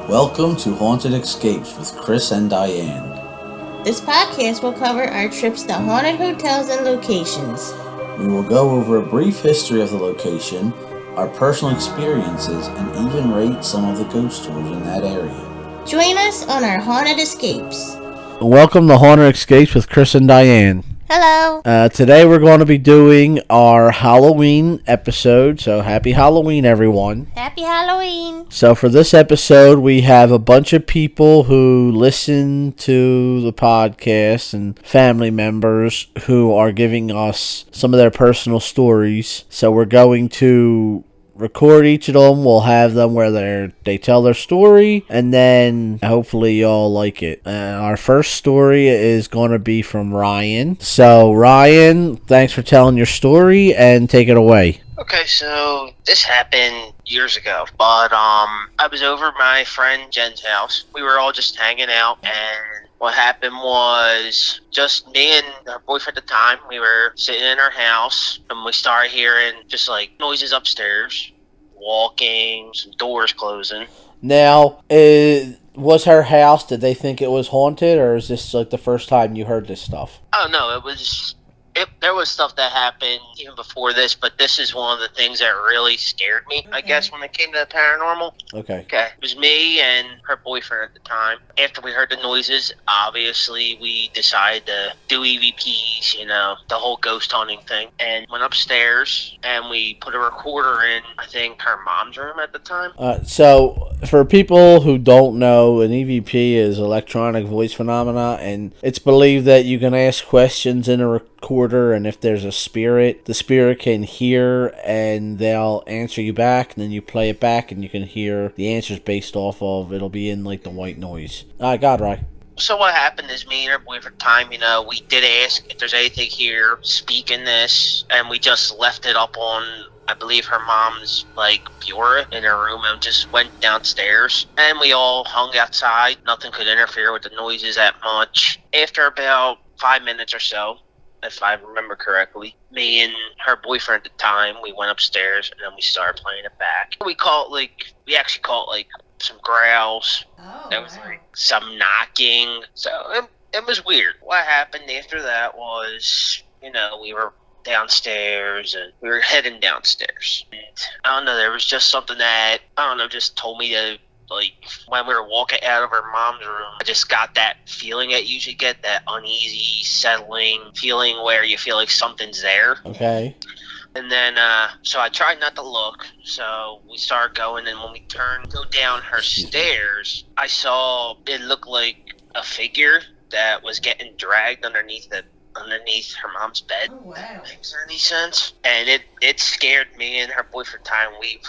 Welcome to Haunted Escapes with Chris and Diane. This podcast will cover our trips to haunted hotels and locations. We will go over a brief history of the location, our personal experiences, and even rate some of the ghost tours in that area. Join us on our Haunted Escapes. Welcome to Haunted Escapes with Chris and Diane. Hello. Today we're going to be doing our Halloween episode, so happy Halloween, everyone. Happy Halloween. So for this episode, we have a bunch of people who listen to the podcast and family members who are giving us some of their personal stories. So we're going to record each of them. We'll have them where they tell their story, and then hopefully y'all like it. Our first story is going to be from Ryan. So Ryan, thanks for telling your story, and take it away. Okay, so this happened years ago, but I was over at my friend Jen's house. We were all just hanging out, and what happened was just me and her boyfriend at the time. We were sitting in our house, and we started hearing just like noises upstairs, walking, some doors closing. Now, was her house, did they think it was haunted, or is this like the first time you heard this stuff? Oh no, there was stuff that happened even before this, but this is one of the things that really scared me, I guess, when it came to the paranormal. Okay. It was me and her boyfriend at the time. After we heard the noises, obviously we decided to do EVPs, the whole ghost hunting thing, and went upstairs and we put a recorder in, I think, her mom's room at the time. So for people who don't know, an EVP is electronic voice phenomena, and it's believed that you can ask questions in a recorder, and if there's a spirit, the spirit can hear and they'll answer you back, and then you play it back and you can hear the answers based off of, it'll be in like the white noise. God, right. So what happened is me and her boyfriend at the time, we did ask if there's anything here, speak in this, and we just left it up on, I believe, her mom's bureau in her room, and just went downstairs, and we all hung outside. Nothing could interfere with the noises that much. After about 5 minutes or so, if I remember correctly, me and her boyfriend at the time, we went upstairs and then we started playing it back. We actually caught some growls. There was some knocking. So it was weird. What happened after that was, we were downstairs and we were heading downstairs. And I don't know, there was just something that, just told me to, when we were walking out of her mom's room, I just got that feeling that you usually get, that uneasy, settling feeling where you feel like something's there. Okay. And then, so I tried not to look, so we started going, and when we go down her stairs, I saw it looked like a figure that was getting dragged underneath her mom's bed. Oh, wow. Makes any sense? And it scared me and her boyfriend time. We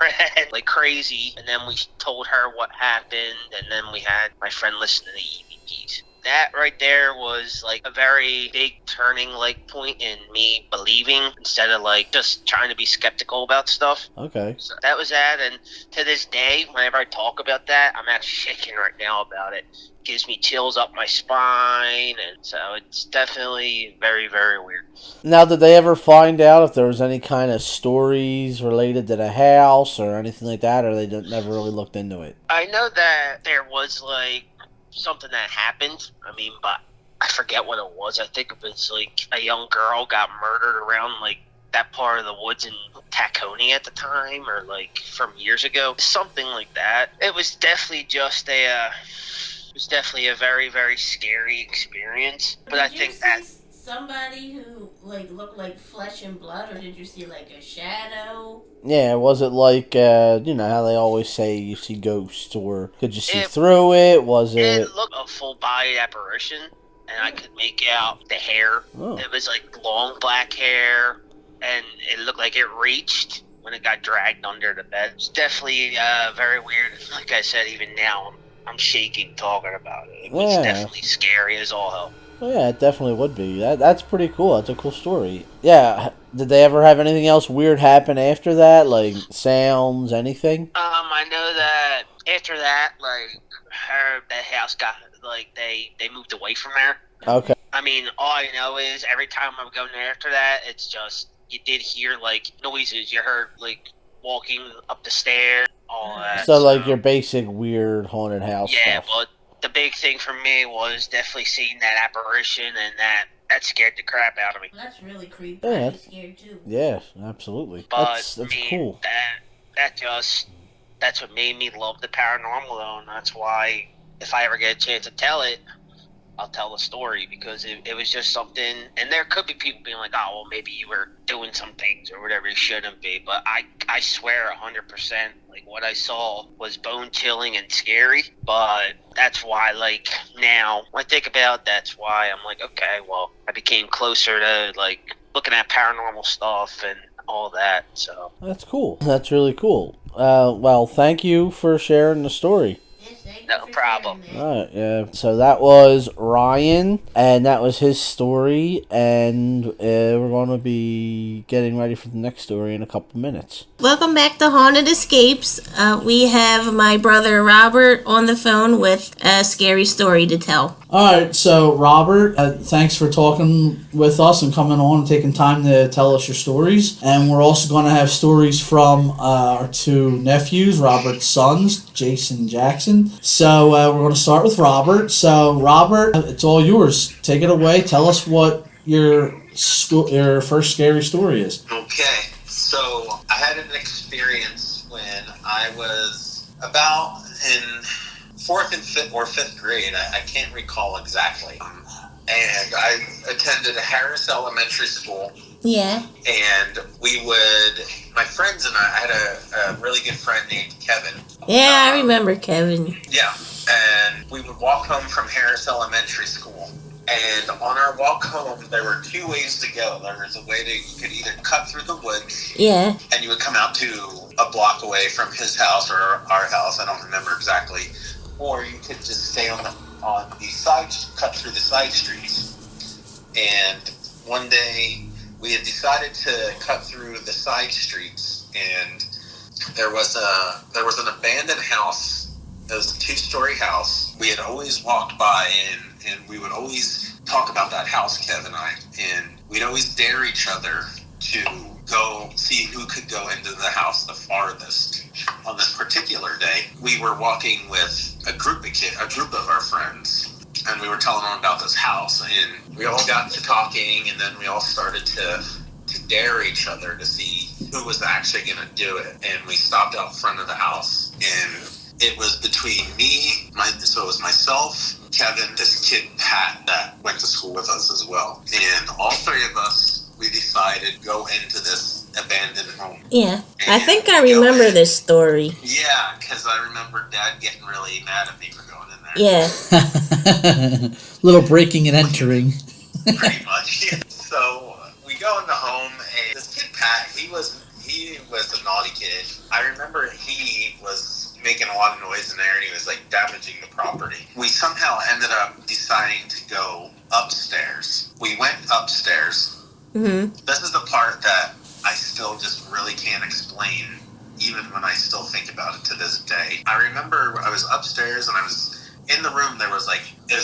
ran like crazy, and then we told her what happened, and then we had my friend listen to the EVPs. That right there was a very big turning point in me believing instead of just trying to be skeptical about stuff. Okay. So that was that, and to this day, whenever I talk about that, I'm actually shaking right now about it. Gives me chills up my spine, and so it's definitely very, very weird. Now, did they ever find out if there was any kind of stories related to the house or anything like that, or they never really looked into it? I know that there was something that happened, but I forget what it was. I think it was a young girl got murdered around that part of the woods in Tacony at the time, or from years ago, something like that. It was definitely just it was definitely a very, very scary experience. But I think that somebody who looked like flesh and blood, or did you see a shadow? Yeah, was it how they always say you see ghosts, or could you see through it? Was it? It looked a full-bodied apparition, and I could make out the hair. Oh. It was long black hair, and it looked like it reached when it got dragged under the bed. It's definitely very weird. Like I said, even now I'm shaking talking about it. It was definitely scary as all hell. Well, yeah, it definitely would be. That's pretty cool. That's a cool story. Yeah. Did they ever have anything else weird happen after that? Sounds, anything? I know that after that, the house got, they moved away from there. Okay. All I know is every time I'm going there after that, it's just, you did hear, noises. You heard, walking up the stairs, all that. So, like, your basic weird haunted house yeah, stuff. but the big thing for me was definitely seeing that apparition, and that scared the crap out of me. Well, that's really creepy. Yeah. I'd be scared too. Yeah, absolutely. But That's cool. That's what made me love the paranormal, though, and that's why if I ever get a chance to tell it, I'll tell the story, because it was just something. And there could be people being like, oh, well, maybe you were doing some things or whatever you shouldn't be, but I swear 100%, like, what I saw was bone chilling and scary. But that's why, like, now when I think about it, that's why I'm like, okay, well, I became closer to, like, looking at paranormal stuff and all that. So That's cool. That's really cool. Well, thank you for sharing the story. Yes, thank you No for problem. sharing, man. All right, yeah. So that was Ryan, and that was his story, and we're going to be getting ready for the next story in a couple minutes. Welcome back to Haunted Escapes. We have my brother Robert on the phone with a scary story to tell. All right, so Robert, thanks for talking with us and coming on and taking time to tell us your stories. And we're also going to have stories from our two nephews, Robert's sons, Jason and Jackson. So we're going to start with Robert. So Robert, it's all yours. Take it away. Tell us what your first scary story is. Okay, so I had an experience when I was about in fourth and fifth grade. I can't recall exactly. And I attended Harris Elementary School. Yeah. And my friends and I had a really good friend named Kevin. Yeah, I remember Kevin. Yeah, and we would walk home from Harris Elementary School. And on our walk home, there were two ways to go. There was a way you could either cut through the woods. Yeah. And you would come out to a block away from his house or our house. I don't remember exactly. Or you could just stay on the side, cut through the side streets. And one day we had decided to cut through the side streets, and there was an abandoned house. It was a 2-story house. We had always walked by, and we would always talk about that house, Kev and I, and we'd always dare each other to go see who could go into the house the farthest. On this particular day, we were walking with a group of our friends, and we were telling them about this house, and we all got to talking, and then we all started to dare each other to see who was actually going to do it. And we stopped out front of the house, and it was between me, so it was myself, Kevin, this kid Pat that went to school with us as well, and all three of us, we decided to go into this abandoned home. Yeah, I think I remember this story. Yeah, because I remember Dad getting really mad at me for going in there. Yeah. Little breaking and entering. Pretty much. Yeah. So we go in the home, and this kid Pat, he was a naughty kid. I remember he was making a lot of noise in there, and he was like damaging the property. We somehow ended up deciding to go upstairs. We went upstairs. Mm-hmm. This is the part that I still just really can't explain, even when I still think about it to this day. I remember I was upstairs, and I was in the room. There was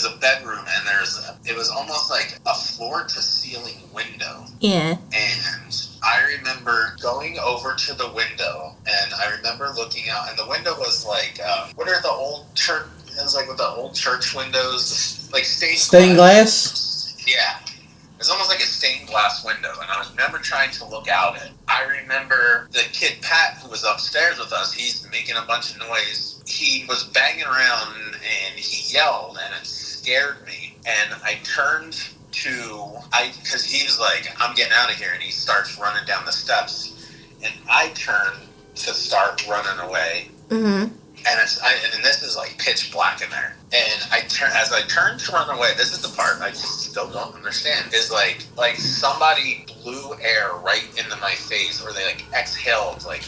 a bedroom, and it was almost like a floor to ceiling window. Yeah. And I remember going over to the window, and I remember looking out, and the window was like, what are the old church? It was like with the old church windows, like stained glass. Yeah. It was almost like a stained glass window, and I remember trying to look out it. I remember the kid Pat, who was upstairs with us, he's making a bunch of noise. He was banging around, and he yelled, and it scared me. And I turned because he was like, I'm getting out of here, and he starts running down the steps. And I turned to start running away. Mm-hmm. And this is like pitch black in there. And as I turned to run away, this is the part I just still don't understand, is like somebody blew air right into my face, or they like exhaled like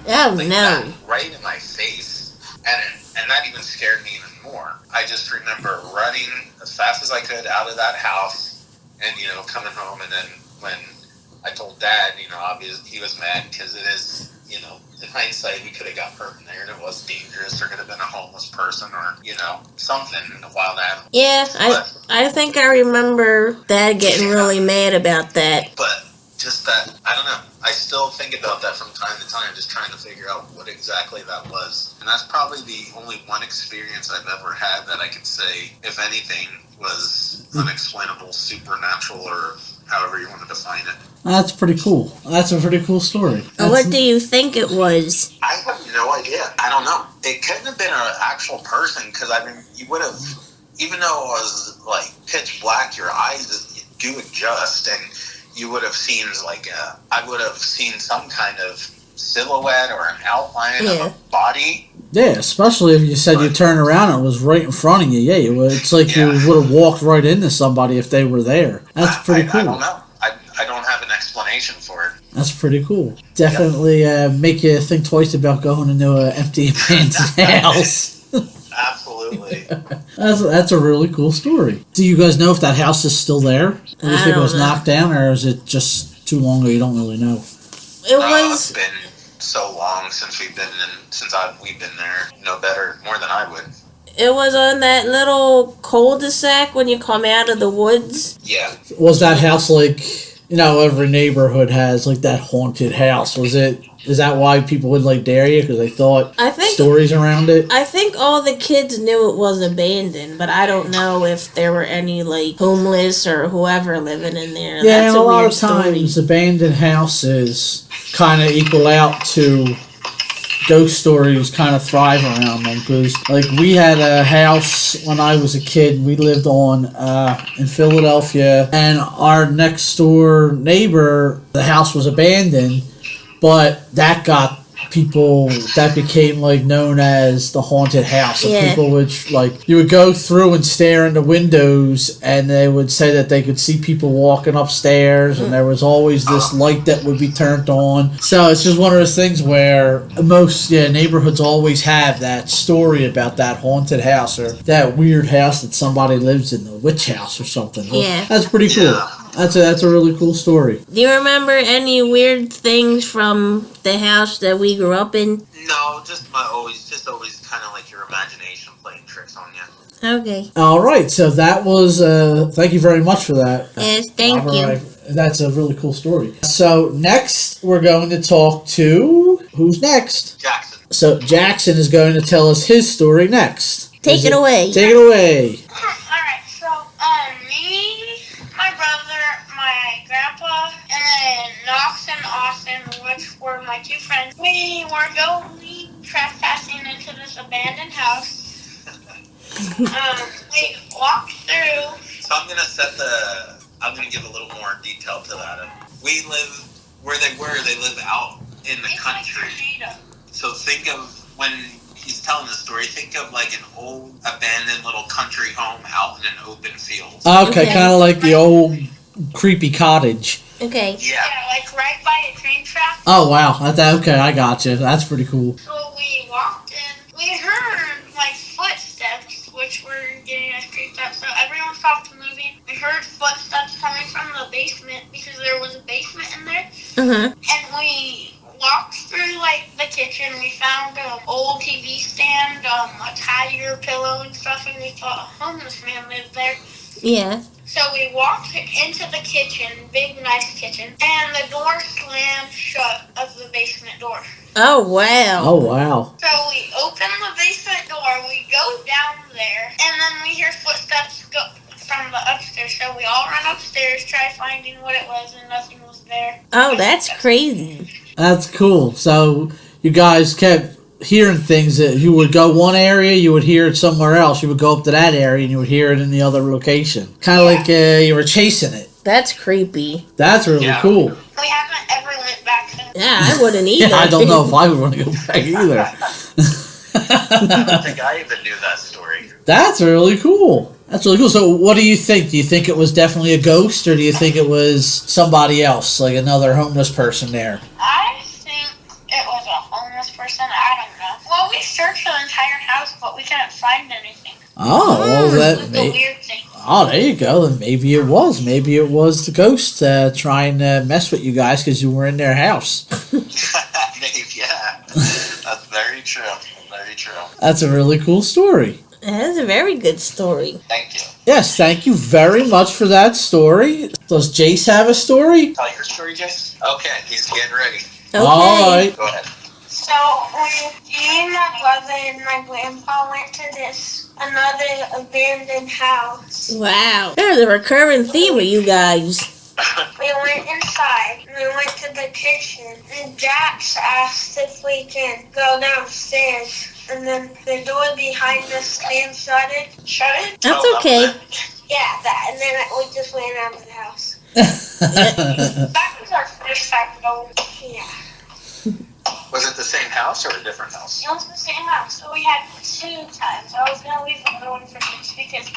Oh, like no. that right in my face. And that even scared me even more. I just remember running as fast as I could out of that house and, coming home. And then when I told Dad, obviously he was mad because it is, in hindsight, we could have got hurt in there, and it was dangerous. There could have been a homeless person or, something, a wild animal. Yeah, I think I remember Dad getting really mad about that. But just that, I don't know. I still think about that from time to time, just trying to figure out what exactly that was. And that's probably the only one experience I've ever had that I could say, if anything, was unexplainable, supernatural, or however you want to define it. That's pretty cool. That's a pretty cool story. What do you think it was? I have no idea. I don't know. It couldn't have been an actual person, because I mean, you would have, even though it was like pitch black, your eyes do adjust, and you would have seen I would have seen some kind of silhouette or an outline of a body. Yeah, especially if you said you turned around and it was right in front of you. Yeah, it's like you would have walked right into somebody if they were there. That's pretty cool. I don't know. I don't have an explanation for it. That's pretty cool. Definitely make you think twice about going into an empty abandoned house. Absolutely. That's a really cool story. Do you guys know if that house is still there? Or do you think it was knocked down, or is it just too long ago? You don't really know. It's been so long since we've been there. More than I would. It was on that little cul-de-sac when you come out of the woods. Yeah. Was that house like, every neighborhood has like that haunted house? Is that why people would like dare you? Because they thought stories around it? I think all the kids knew it was abandoned, but I don't know if there were any like homeless or whoever living in there. Yeah, that's a lot of times abandoned houses kind of equal out to ghost stories kind of thrive around them, because like we had a house when I was a kid. We lived in Philadelphia, and our next door neighbor, the house was abandoned, but that became like known as the haunted house. So people would you would go through and stare in the windows, and they would say that they could see people walking upstairs, and there was always this light that would be turned on. So it's just one of those things where most neighborhoods always have that story about that haunted house, or that weird house that somebody lives in, the witch house or something. Yeah. That's pretty cool. Yeah. That's a really cool story. Do you remember any weird things from the house that we grew up in? No, just always kind of like your imagination playing tricks on you. Okay. All right, so that was thank you very much for that. Yes, thank you. That's a really cool story. So next we're going to talk to who's next? Jackson. So Jackson is going to tell us his story next. Take it away. Take it away. Alright, so me, my brother, my grandpa, and then Knox and Austin, which were my two friends, we were going trespassing into this abandoned house. We walked through. So I'm gonna give a little more detail to that. We live where they live out in the country. So think of, when he's telling the story, think of like an old abandoned little country home out in an open field. Okay. Kind of like the old creepy cottage. Okay. Yeah, like right by a train track. Oh wow, okay, I got you. That's pretty cool. So we walked in. We heard like footsteps, which were getting us creeped out. So everyone stopped moving. We heard footsteps coming from the basement, because there was a basement in there. And we walked through like the kitchen. We found an old TV stand, a tiger, pillow, and stuff, and we thought a homeless man lived there. Yeah. So we walked into the kitchen, big nice kitchen, and the door slammed shut of the basement door. Oh wow. Oh wow. So we open the basement door, we go down there, and then we hear footsteps go from the upstairs. So we all run upstairs, try finding what it was, and nothing was there. Oh, that's crazy. That's cool. So you guys kept hearing things that you would go one area, you would hear it somewhere else. You would go up to that area, and you would hear it in the other location. Kind of like you were chasing it. That's creepy. That's really cool. We haven't ever went back since. Yeah, I wouldn't either. Yeah, I don't know if I would want to go back either. I don't think I even knew that story. That's really cool. That's really cool. So what do you think? Do you think it was definitely a ghost, or do you think it was somebody else, like another homeless person there? I think it was a homeless person. I don't know. Well, we searched the entire house, but we couldn't find anything. Oh, well, It was a weird thing. Oh, there you go. Then maybe it was. Maybe it was the ghost trying to mess with you guys because you were in their house. Maybe, yeah. That's very true. Very true. That's a really cool story. That's a very good story. Thank you. Yes, thank you very much for that story. Does Jace have a story? Tell your story, Jace. Okay, he's getting ready. Okay. All right. Go ahead. So, me and my brother and my grandpa went to another abandoned house. Wow. There's a recurring theme with you guys. We went inside, and we went to the kitchen, and Jax asked if we can go downstairs, and then the door behind us slammed shut. That's okay. Yeah, that, and then we just ran out of the house. That was our first time going. Yeah. Was it the same house or a different house? It was the same house, so we had 2 times. I was gonna leave the other one for this because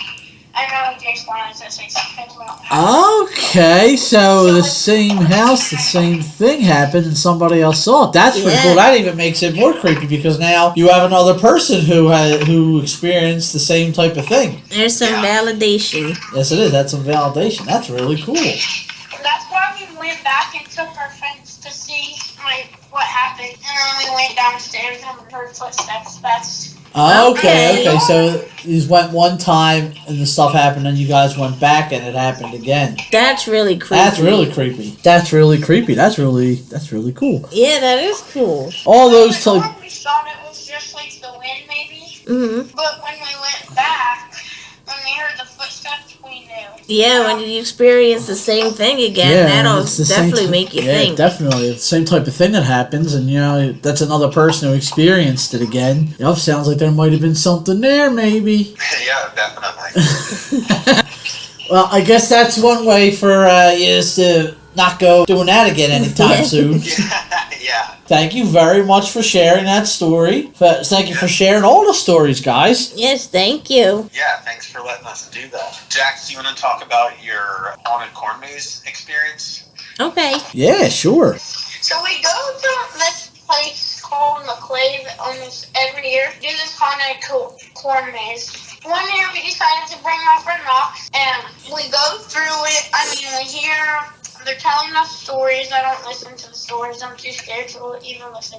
I know Jace wanted to say something about the house. Okay, so the same house, the same thing happened, and somebody else saw it. That's pretty Yeah. cool. That even makes it more creepy because now you have another person who experienced the same type of thing. There's some validation. Yes, it is. That's some validation. That's really cool. And that's why we went back and took our friends to see what happened. And then we went downstairs and heard footsteps. Okay. So you went one time and the stuff happened, and you guys went back and it happened again. That's really creepy. That's really creepy. That's really creepy. That's really cool. Yeah, that is cool. All those Before we thought it was just like the wind, maybe. Mm-hmm. But when we went back, when we heard the footsteps, we knew. Yeah, when you experience the same thing again, that'll definitely make you think. Yeah, definitely. It's the same type of thing that happens, and, that's another person who experienced it again. Sounds like there might have been something there, maybe. Yeah, definitely. Well, I guess that's one way for you to not go doing that again anytime soon. Yeah. Thank you very much for sharing that story. Thank you for sharing all the stories, guys. Yes, thank you. Yeah, thanks for letting us do that. Jax, do you want to talk about your haunted corn maze experience? Okay. Yeah, sure. So we go to this place called McClave almost every year. Do this haunted corn maze. One year we decided to bring my friend Knox, and we go through it. We hear they're telling us stories. I don't listen to the stories. I'm too scared to even listen.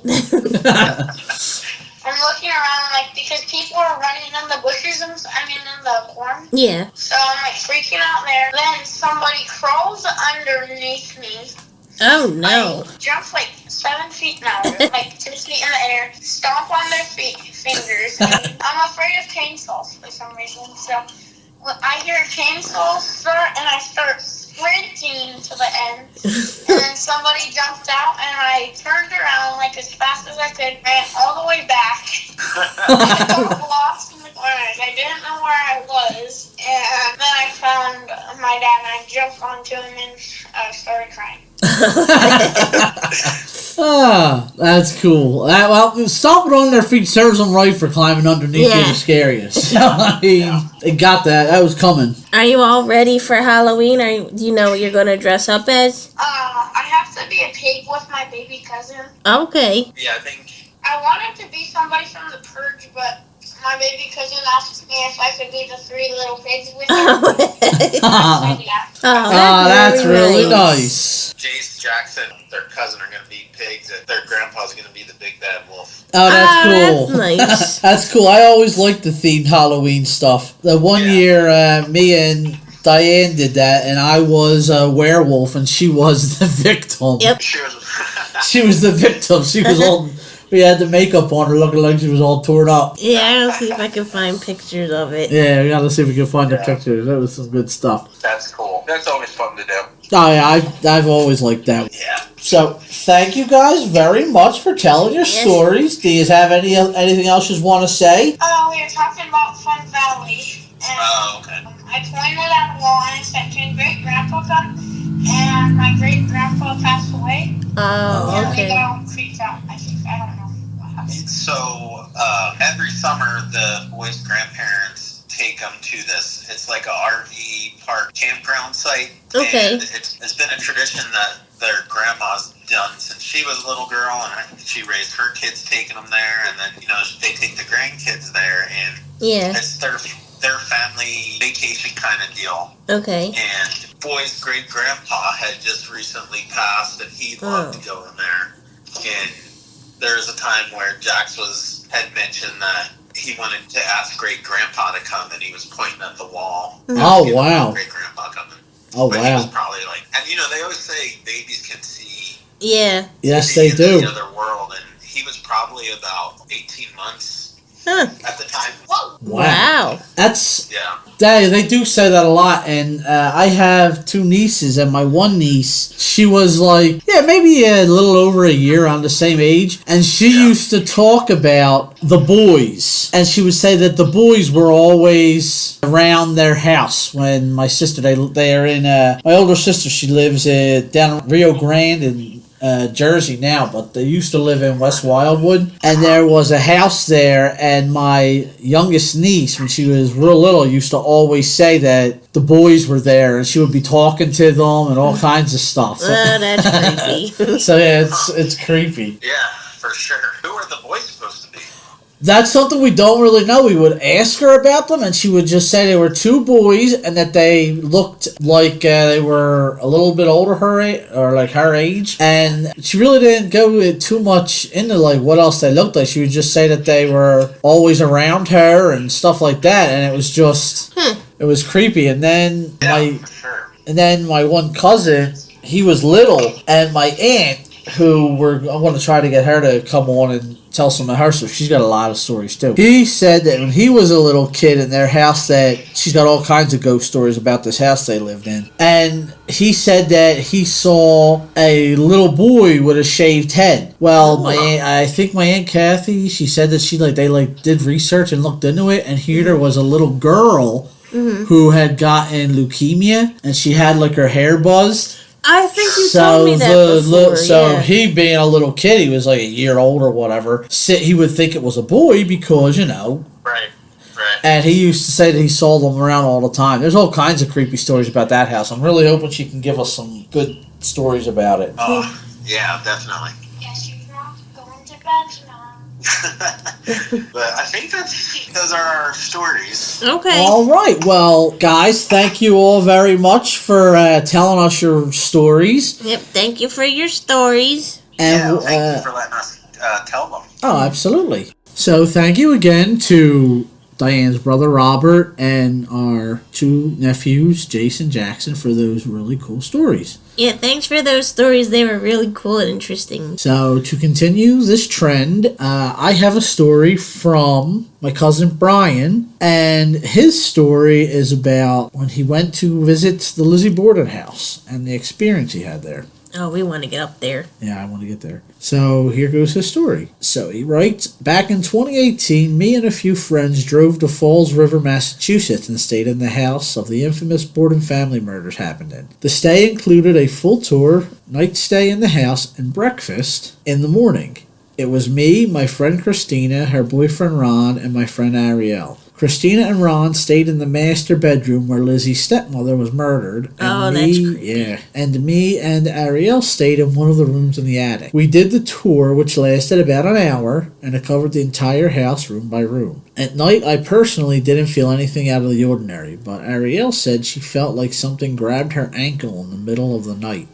I'm looking around, because people are running in the bushes in the corn. Yeah. So I'm, freaking out there. Then somebody crawls underneath me. Oh, no. Jumps, 7 feet, 2 feet in the air, stomp on their fingers. And I'm afraid of chainsaws for some reason. So I hear a chainsaw start, and I start sprinting to the end. And then somebody jumped out, and I turned around as fast as I could, ran all the way back. I got lost in the corners. I didn't know where I was. And then I found my dad, and I jumped onto him and started crying. That's cool. Stomping on their feet serves them right for climbing underneath you the scariest. They got that. That was coming. Are you all ready for Halloween? Do you know what you're going to dress up as? I have to be a pig with my baby cousin. Okay. Yeah, I think... I wanted to be somebody from The Purge, but my baby cousin asked me if I could be the 3 little pigs with her. That's really nice. Jace, Jackson, their cousin are going to be pigs, and their grandpa's going to be the big bad wolf. Oh, that's cool. That's nice. That's cool. I always liked the themed Halloween stuff. The one year, me and Diane did that, and I was a werewolf, and she was the victim. Yep. She was the victim. She was all... We had the makeup on her, looking like she was all torn up. Yeah, I'll see if I can find pictures of it. Yeah, we gotta see if we can find the pictures. That was some good stuff. That's cool. That's always fun to do. Oh yeah, I've always liked that. Yeah. So thank you guys very much for telling your stories. Do you have anything else you want to say? We were talking about Fun Valley. And, okay. I pointed at a wall and I said, "Can great grandpa come?" And my great grandpa passed away. Oh, okay. And we got all creeped out. I don't know. So, every summer, the boys' grandparents take them to this. It's like a RV park campground site. Okay. And it's been a tradition that their grandma's done since she was a little girl, and she raised her kids taking them there, and then, they take the grandkids there, and it's their family vacation kind of deal. Okay. And boy's great-grandpa had just recently passed, and he loved to go in there. And there was a time where Jax had mentioned that he wanted to ask great grandpa to come, and he was pointing at the wall. Oh, wow. Great grandpa coming. Oh, but wow. He was probably like, and they always say babies can see. Yeah. Yes, they do. The other world, and he was probably about 18 months at the time. Wow. Wow. They do say that a lot, and I have two nieces, and my one niece, she was like, maybe a little over a year, on the same age, and she used to talk about the boys, and she would say that the boys were always around their house when my sister, they are in, my older sister, she lives down in Rio Grande, in Jersey now, but they used to live in West Wildwood, and there was a house there, and my youngest niece, when she was real little, used to always say that the boys were there, and she would be talking to them and all kinds of stuff. Oh, that's creepy. So yeah, it's creepy. Yeah, for sure. Who are the boys supposed to be? That's something we don't really know. We would ask her about them, and she would just say they were two boys, and that they looked like they were a little bit older her age. And she really didn't go too much into like what else they looked like. She would just say that they were always around her and stuff like that. And it was just, it was creepy. And then my one cousin, he was little, and my aunt, who I want to try to get her to come on and tell some of her stories. She's got a lot of stories too. He said that when he was a little kid in their house, that she's got all kinds of ghost stories about this house they lived in. And he said that he saw a little boy with a shaved head. Well, I think my Aunt Kathy, she said that they did research and looked into it, and here there was a little girl who had gotten leukemia, and she had like her hair buzzed. I think you told me that before. He being a little kid, he was like a year old or whatever, he would think it was a boy because, Right. And he used to say that he saw them around all the time. There's all kinds of creepy stories about that house. I'm really hoping she can give us some good stories about it. Oh, yeah, definitely. Yes, you're not going to bed now. But I think those are our stories. Okay. All right. Well, guys, thank you all very much for telling us your stories. Yep. Thank you for your stories. And, thank you for letting us tell them. Oh, absolutely. So thank you again to Diane's brother Robert and our two nephews, Jason, Jackson, for those really cool stories. Yeah, thanks for those stories. They were really cool and interesting. So to continue this trend, I have a story from my cousin Brian, and his story is about when he went to visit the Lizzie Borden house and the experience he had there. Oh, we want to get up there. Yeah, I want to get there. So here goes his story. So he writes, back in 2018, me and a few friends drove to Falls River, Massachusetts and stayed in the house of the infamous Borden family murders happened in. The stay included a full tour, night stay in the house, and breakfast in the morning. It was me, my friend Christina, her boyfriend Ron, and my friend Ariel. Christina and Ron stayed in the master bedroom where Lizzie's stepmother was murdered. And that's creepy. Yeah. And me and Ariel stayed in one of the rooms in the attic. We did the tour, which lasted about an hour, and it covered the entire house room by room. At night, I personally didn't feel anything out of the ordinary, but Ariel said she felt like something grabbed her ankle in the middle of the night.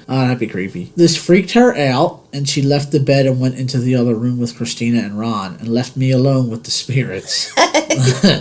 Oh, that'd be creepy. This freaked her out, and she left the bed and went into the other room with Christina and Ron, and left me alone with the spirits.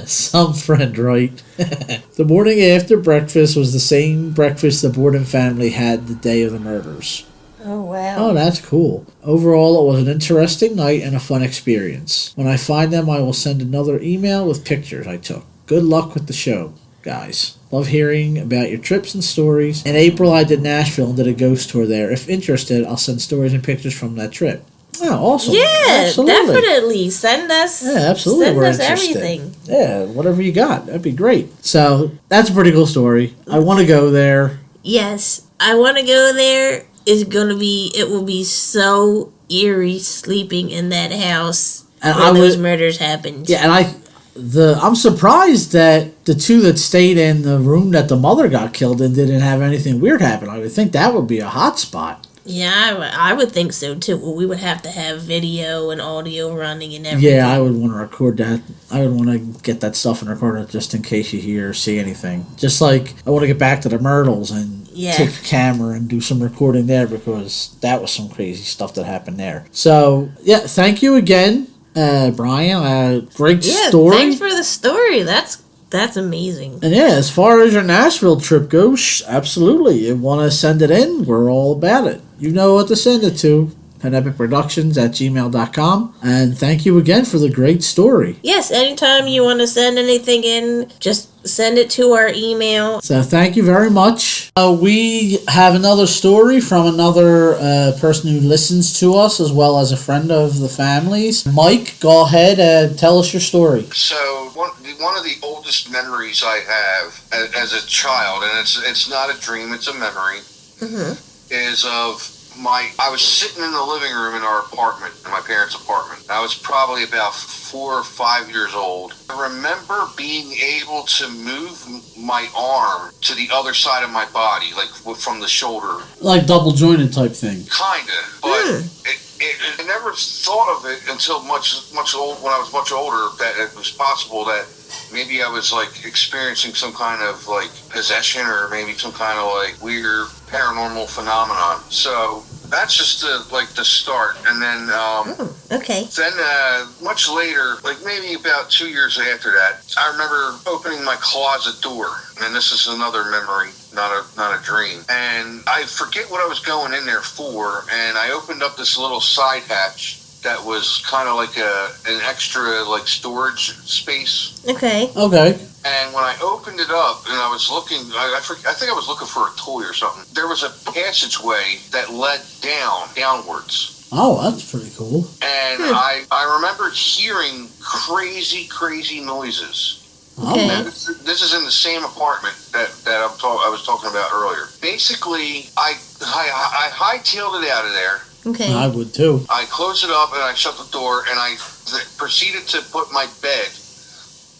Some friend, right? The morning after breakfast was the same breakfast the Borden family had the day of the murders. Oh, wow. Oh, that's cool. Overall, it was an interesting night and a fun experience. When I find them, I will send another email with pictures I took. Good luck with the show, guys. Love hearing about your trips and stories. In April, I did Nashville and did a ghost tour there. If interested, I'll send stories and pictures from that trip. Oh, awesome. Yeah, absolutely. Definitely. Send us. Yeah, absolutely. Send We're us interested. everything. Yeah, whatever you got. That'd be great. So, that's a pretty cool story. I want to go there. Yes, I want to go there. It will be so eerie sleeping in that house when those murders happened. Yeah, and I'm surprised that the two that stayed in the room that the mother got killed in didn't have anything weird happen. I would think that would be a hot spot. Yeah, I would think so too. Well, we would have to have video and audio running and everything. Yeah, I would want to record that. I would want to get that stuff and record it just in case you hear or see anything. Just like I want to get back to the Myrtles and take a camera and do some recording there because that was some crazy stuff that happened there. So, yeah, thank you again Brian, great story. Thanks for the story. That's amazing. And yeah, as far as your Nashville trip goes, absolutely. You want to send it in, we're all about it. You know what to send it to. penepichproductions@gmail.com. And thank you again for the great story. Yes, anytime you want to send anything in, just send it to our email. So thank you very much. We have another story from another person who listens to us, as well as a friend of the family's. Mike, go ahead and tell us your story. So one of the oldest memories I have as a child, and it's not a dream, it's a memory, is of I was sitting in the living room in our apartment, in my parents' apartment. I was probably about 4 or 5 years old. I remember being able to move my arm to the other side of my body, like from the shoulder. Like double jointed type thing. Kinda, but I never thought of it until when I was much older, that it was possible that maybe I was like experiencing some kind of like possession or maybe some kind of like weird paranormal phenomenon. So that's just the start. And then Okay. then much later, like maybe about 2 years after that, I remember opening my closet door, and this is another memory, not a dream. And I forget what I was going in there for, and I opened up this little side hatch that was kind of like an extra like storage space. Okay. And when I opened it up and I was looking, I think I was looking for a toy or something. There was a passageway that led downwards. Oh, that's pretty cool. And I remember hearing crazy noises. Okay. And this is in the same apartment that I was talking about earlier. Basically, I hightailed it out of there. Okay. I would too. I closed it up and I shut the door and I proceeded to put my bed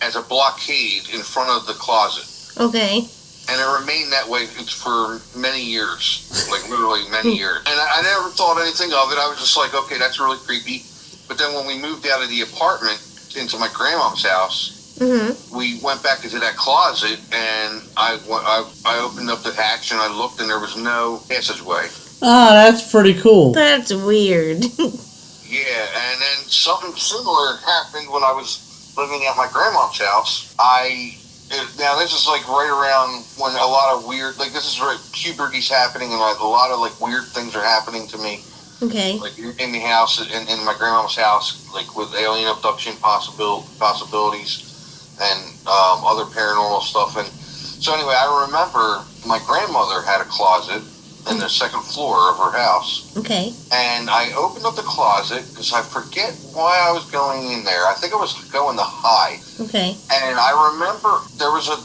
as a blockade in front of the closet. Okay. And it remained that way for many years, like literally many years. And I never thought anything of it. I was just like, okay, that's really creepy. But then when we moved out of the apartment into my grandmom's house, we went back into that closet and I opened up the hatch and I looked and there was no passageway. Ah, that's pretty cool. That's weird. Yeah, and then something similar happened when I was living at my grandma's house. Now this is like right around when a lot of weird, like this is where puberty's happening and like a lot of like weird things are happening to me. Okay. Like in the house, in my grandma's house, like with alien abduction possibilities and other paranormal stuff. And so anyway, I remember my grandmother had a closet in the second floor of her house. Okay. And I opened up the closet because I forget why I was going in there. I think I was going to hide. Okay. And I remember there was a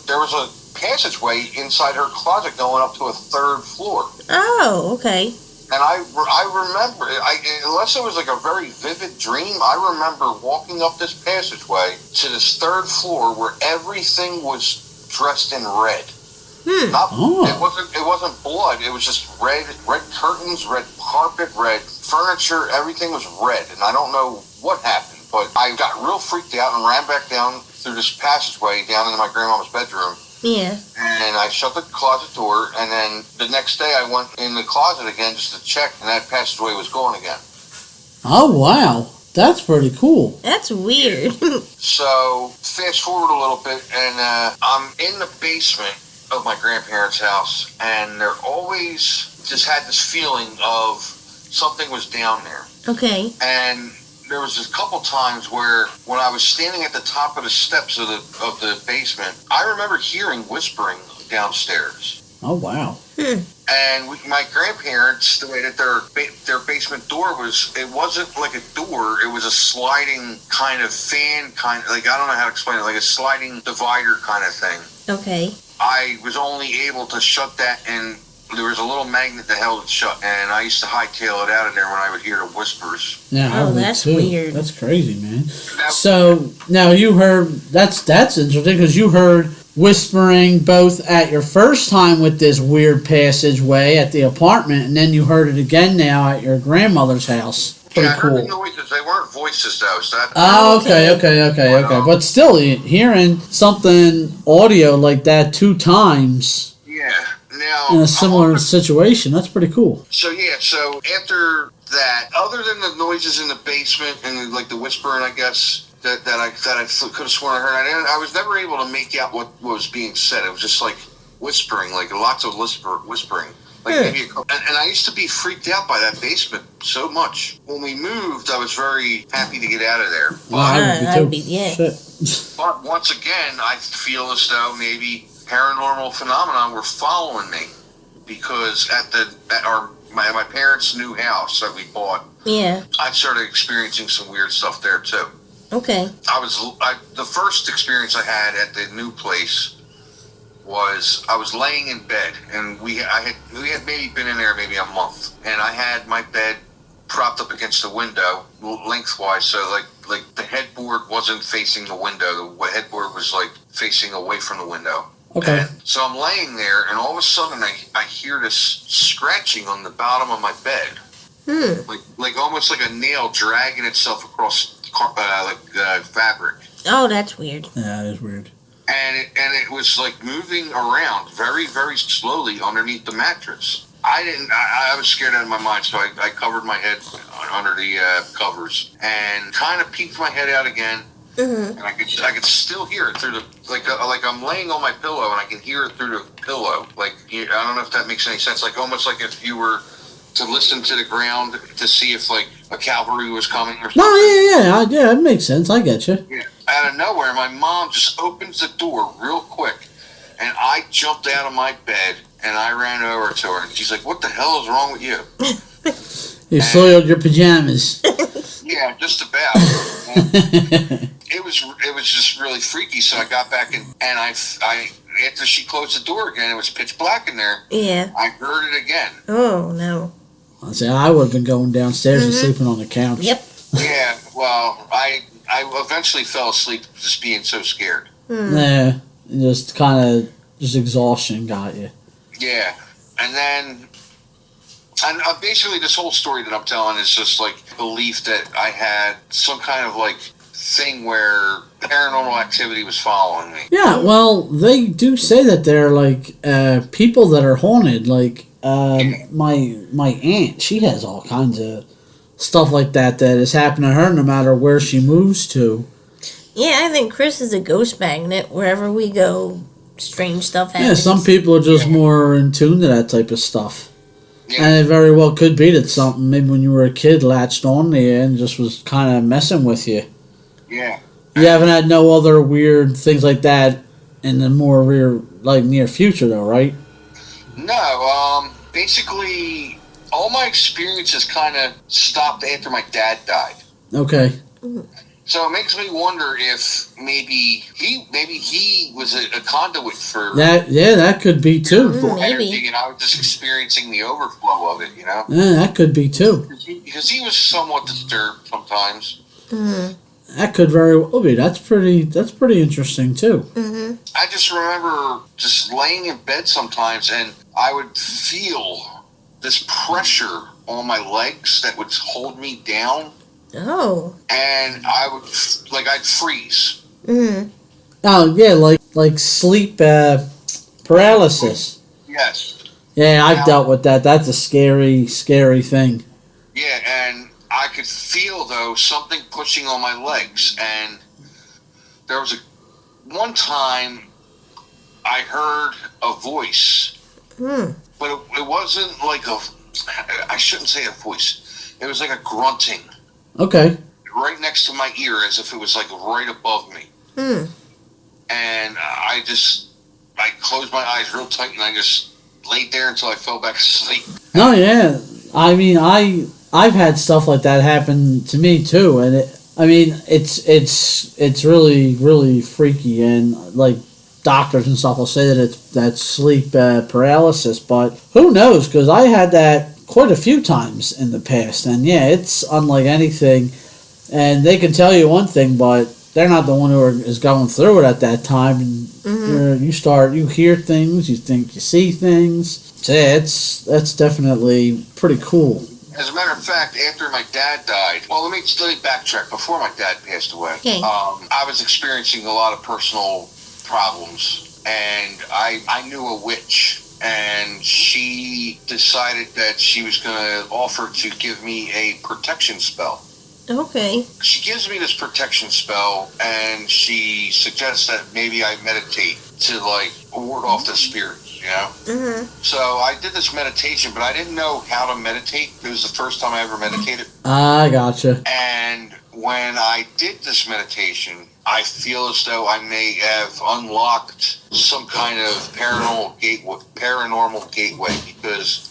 passageway inside her closet going up to a third floor. Oh, okay. And I remember, unless it was like a very vivid dream, I remember walking up this passageway to this third floor where everything was dressed in red. It wasn't blood. It was just red curtains, red carpet, red furniture. Everything was red, and I don't know what happened, but I got real freaked out and ran back down through this passageway down into my grandmama's bedroom. Yeah. And I shut the closet door, and then the next day I went in the closet again just to check, and that passageway was gone again. Oh, wow. That's pretty cool. That's weird. So, fast forward a little bit, and I'm in the basement of my grandparents' house, and they're always just had this feeling of something was down there. Okay. And there was a couple times where when I was standing at the top of the steps of the basement, I remember hearing whispering downstairs. Oh, wow. And my grandparents, the way that their basement door was, it wasn't like a door, it was a sliding kind of fan, kind of, like, I don't know how to explain it, like a sliding divider kind of thing. Okay. I was only able to shut that, and there was a little magnet that held it shut, and I used to hightail it out of there when I would hear the whispers. Yeah, I would that's too. weird. That's crazy, man. So now you heard that's interesting because you heard whispering both at your first time with this weird passageway at the apartment, and then you heard it again now at your grandmother's house. Pretty cool. I heard the noises. They weren't voices though. So Okay. But still, hearing something audio like that 2 times. Yeah. Now In a similar situation, that's pretty cool. So after that other than the noises in the basement and like the whispering, I guess that I could have sworn I heard. I was never able to make out what was being said. It was just like whispering, like lots of whispering. Like maybe and I used to be freaked out by that basement so much. When we moved, I was very happy to get out of there. Well, I would be too. Yeah. Shit. But once again, I feel as though maybe paranormal phenomena were following me because at my parents' new house that we bought, I started experiencing some weird stuff there too. Okay. The first experience I had at the new place was I was laying in bed, and we had maybe been in there maybe a month, and I had my bed propped up against the window lengthwise, so like the headboard wasn't facing the window. The headboard was like facing away from the window. Okay. And so I'm laying there, and all of a sudden I hear this scratching on the bottom of my bed, like almost like a nail dragging itself across fabric. Oh, that's weird. Yeah, that is weird. And it was like moving around very, very slowly underneath the mattress. I was scared out of my mind, so I covered my head under the covers and kind of peeked my head out again. Mm-hmm. And I could still hear it through the like I'm laying on my pillow and I can hear it through the pillow. Like I don't know if that makes any sense. Like almost like if you were to listen to the ground to see if like a cavalry was coming or something. No, yeah, it makes sense. I get you. Yeah. Out of nowhere, my mom just opens the door real quick, and I jumped out of my bed and I ran over to her, and she's like, "What the hell is wrong with you?" You soiled your pajamas. Yeah, just about. It was just really freaky. So I got back and I after she closed the door again, it was pitch black in there. Yeah. I heard it again. Oh no. I say I would have been going downstairs and sleeping on the couch. Yep. Yeah. Well, I eventually fell asleep just being so scared. Yeah. Just kind of exhaustion got you. Yeah. And then, basically this whole story that I'm telling is just like belief that I had some kind of like thing where paranormal activity was following me. Yeah, well, they do say that they're like people that are haunted. Like my aunt, she has all kinds of stuff like that is happening to her no matter where she moves to. Yeah, I think Chris is a ghost magnet. Wherever we go, strange stuff happens. Yeah, some people are just more in tune to that type of stuff. Yeah. And it very well could be that something, maybe when you were a kid, latched on to you and just was kind of messing with you. Yeah. You haven't had no other weird things like that in the more near future, though, right? No, basically, all my experiences kind of stopped after my dad died. Okay. So it makes me wonder if maybe he was a conduit for that. Yeah, that could be too. energy, and I was just experiencing the overflow of it. You know. Yeah, that could be too. Because he was somewhat disturbed sometimes. That could very well be. That's pretty interesting too. I just remember just laying in bed sometimes, and I would feel this pressure on my legs that would hold me down. Oh. And I'd freeze. Oh yeah, like sleep paralysis. Yes. Yeah, I've dealt with that. That's a scary thing. Yeah, and I could feel though something pushing on my legs, and there was one time I heard a voice, but it wasn't like I shouldn't say a voice. It was like a grunting. Okay. Right next to my ear, as if it was like right above me. And I closed my eyes real tight, and I just laid there until I fell back asleep. No, yeah. I mean, I've had stuff like that happen to me too, and it's really, really freaky, and like doctors and stuff will say that that's sleep paralysis, but who knows? Because I had that quite a few times in the past, and yeah, it's unlike anything, and they can tell you one thing, but they're not the one who is going through it at that time, and you hear things, you think you see things. So yeah, that's definitely pretty cool. As a matter of fact, after my dad died, well, let me backtrack. Before my dad passed away, I was experiencing a lot of personal problems, and I knew a witch and she decided that she was going to offer to give me a protection spell. Okay. She gives me this protection spell, and she suggests that maybe I meditate to, like, ward off the spirits, you know? Mm-hmm. So I did this meditation, but I didn't know how to meditate. It was the first time I ever meditated. I gotcha. And when I did this meditation, I feel as though I may have unlocked some kind of paranormal gateway, because...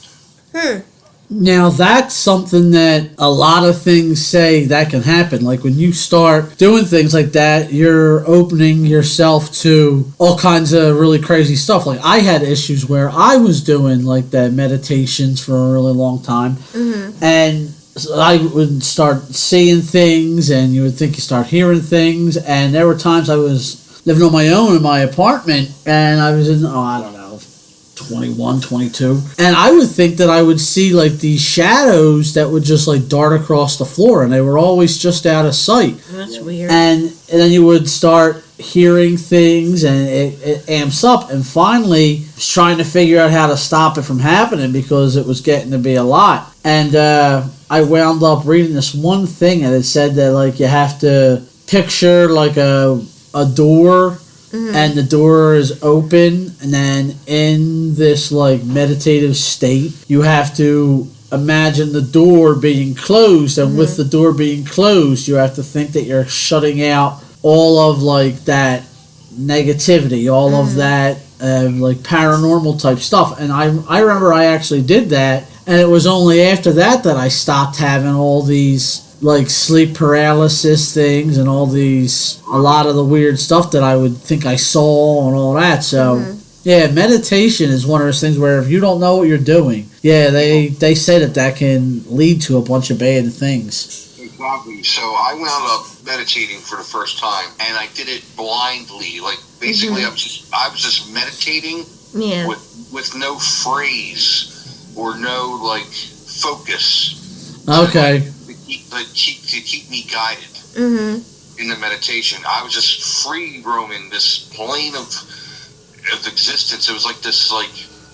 Now, that's something that a lot of things say that can happen. Like, when you start doing things like that, you're opening yourself to all kinds of really crazy stuff. Like, I had issues where I was doing, like, that meditations for a really long time. Mm-hmm. And I would start seeing things, and you would think you start hearing things. And there were times I was living on my own in my apartment, and I was in, I don't know, 21, 22, and I would think that I would see like these shadows that would just like dart across the floor, and they were always just out of sight. That's weird. And then you would start hearing things, and it amps up, and finally I was trying to figure out how to stop it from happening because it was getting to be a lot. And I wound up reading this one thing, and it said that like you have to picture like a door. Mm-hmm. And the door is open, and then in this like meditative state, you have to imagine the door being closed, and with the door being closed, you have to think that you're shutting out all of like that negativity, all of that like paranormal type stuff. And I remember I actually did that, and it was only after that I stopped having all these like sleep paralysis things and a lot of the weird stuff that I would think I saw and all that. So yeah, meditation is one of those things where if you don't know what you're doing, they say that can lead to a bunch of bad things. Exactly. So I wound up meditating for the first time, and I did it blindly. Like basically, I was just meditating with no phrase or no like focus. Okay. To keep me guided in the meditation. I was just free roaming this plane of existence. It was like this, like